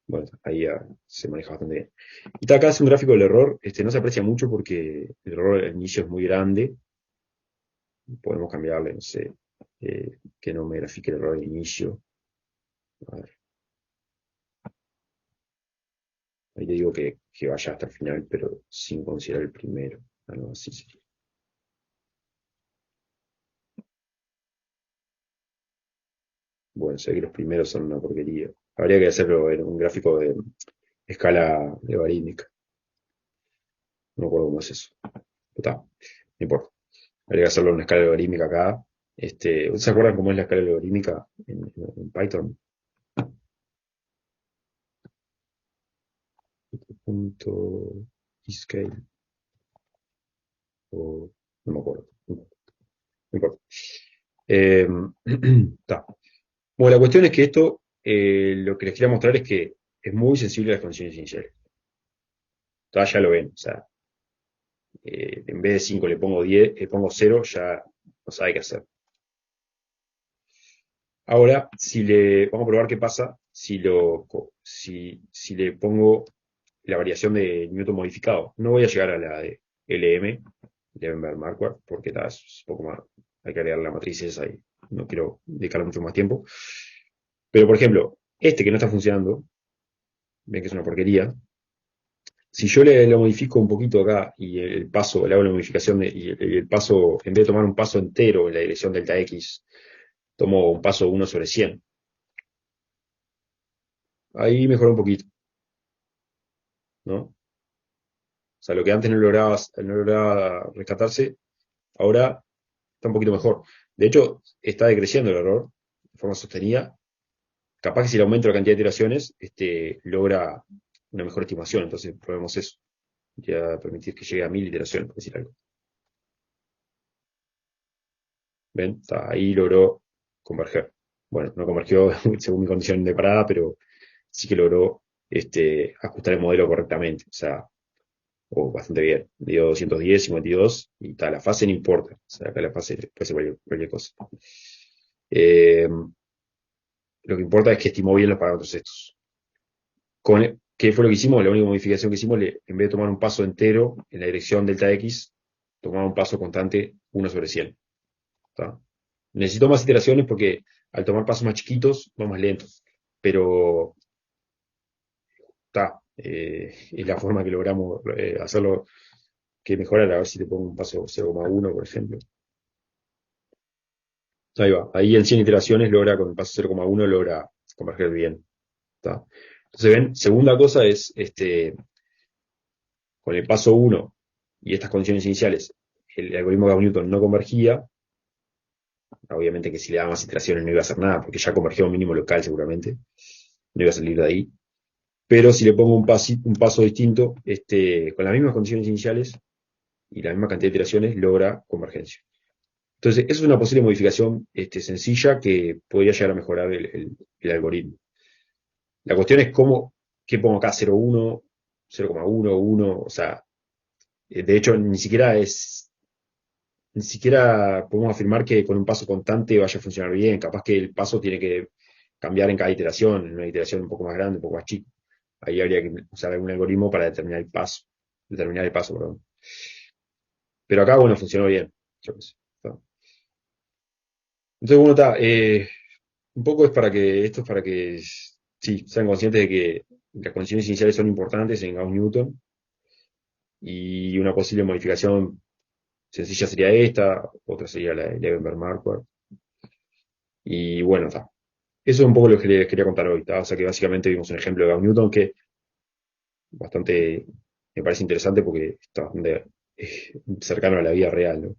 Bueno, ahí ya se maneja bastante bien. Y acá es un gráfico del error, no se aprecia mucho porque el error al inicio es muy grande. Podemos cambiarle, no sé, que no me grafique el error al inicio. A ver, ahí le digo que vaya hasta el final, pero sin considerar el primero. No, así sería. Bueno, sé que los primeros son una porquería. Habría que hacerlo en un gráfico de escala logarítmica. No me acuerdo cómo es eso. Está, no importa. Habría que hacerlo en una escala logarítmica acá. ¿Ustedes se acuerdan cómo es la escala logarítmica en Python? Punto scale. O no me acuerdo. No importa. Está. Bueno, la cuestión es que esto, lo que les quería mostrar es que es muy sensible a las condiciones iniciales. Todavía ya lo ven, o sea, en vez de 5 le pongo 10, le pongo 0, ya no sabe qué hacer. Ahora, vamos a probar qué pasa si le pongo la variación de Newton modificado. No voy a llegar a la de LM, Levenberg Marquardt, porque es un poco más, hay que agregar la matriz esa y no quiero dedicarle mucho más tiempo. Pero, por ejemplo, que no está funcionando, ven que es una porquería. Si yo lo modifico un poquito acá y le hago la modificación y el paso, en vez de tomar un paso entero en la dirección delta X, tomo un paso 1 sobre 100. Ahí mejoró un poquito, ¿no? O sea, lo que antes no lograba rescatarse, ahora está un poquito mejor. De hecho, está decreciendo el error de forma sostenida. Capaz que si le aumento la cantidad de iteraciones, logra una mejor estimación. Entonces, probemos eso. Voy a permitir que llegue a 1000 iteraciones, por decir algo. ¿Ven? Ahí logró converger. Bueno, no convergió según mi condición de parada, pero sí que logró ajustar el modelo correctamente. O sea, bastante bien. Dio 210, 52 y tal. La fase no importa. O sea, acá la fase puede ser cualquier cosa. Eh, lo que importa es que estimó bien los parámetros estos. ¿Qué fue lo que hicimos? La única modificación que hicimos, en vez de tomar un paso entero en la dirección delta X, tomamos un paso constante 1 sobre 100. ¿Está? Necesito más iteraciones porque al tomar pasos más chiquitos va más lento. Pero es la forma que logramos hacerlo que mejorar. A ver si te pongo un paso 0,1, por ejemplo. Ahí va. Ahí en 100 iteraciones con el paso 0,1 logra converger bien. ¿Está? Entonces ven, segunda cosa es con el paso 1 y estas condiciones iniciales, el algoritmo de Gauss-Newton no convergía, obviamente que si le daba más iteraciones no iba a hacer nada, porque ya convergió a un mínimo local seguramente, no iba a salir de ahí. Pero si le pongo un paso distinto, con las mismas condiciones iniciales y la misma cantidad de iteraciones, logra convergencia. Entonces, eso es una posible modificación sencilla que podría llegar a mejorar el algoritmo. La cuestión es qué pongo acá, 0,1, 0,1, 1, o sea, de hecho, ni siquiera podemos afirmar que con un paso constante vaya a funcionar bien. Capaz que el paso tiene que cambiar en cada iteración, en una iteración un poco más grande, un poco más chica. Ahí habría que usar algún algoritmo para determinar el paso, perdón. Pero acá, bueno, funcionó bien. Yo qué sé, está. Entonces, bueno, está. Un poco esto es para que sí, sean conscientes de que las condiciones iniciales son importantes en Gauss-Newton y una posible modificación sencilla sería esta, otra sería la de Levenberg-Marquardt. Y bueno, está. Eso es un poco lo que les quería contar hoy, ¿tá? O sea que básicamente vimos un ejemplo de Gauss-Newton que bastante me parece interesante porque está bastante cercano a la vida real, ¿no?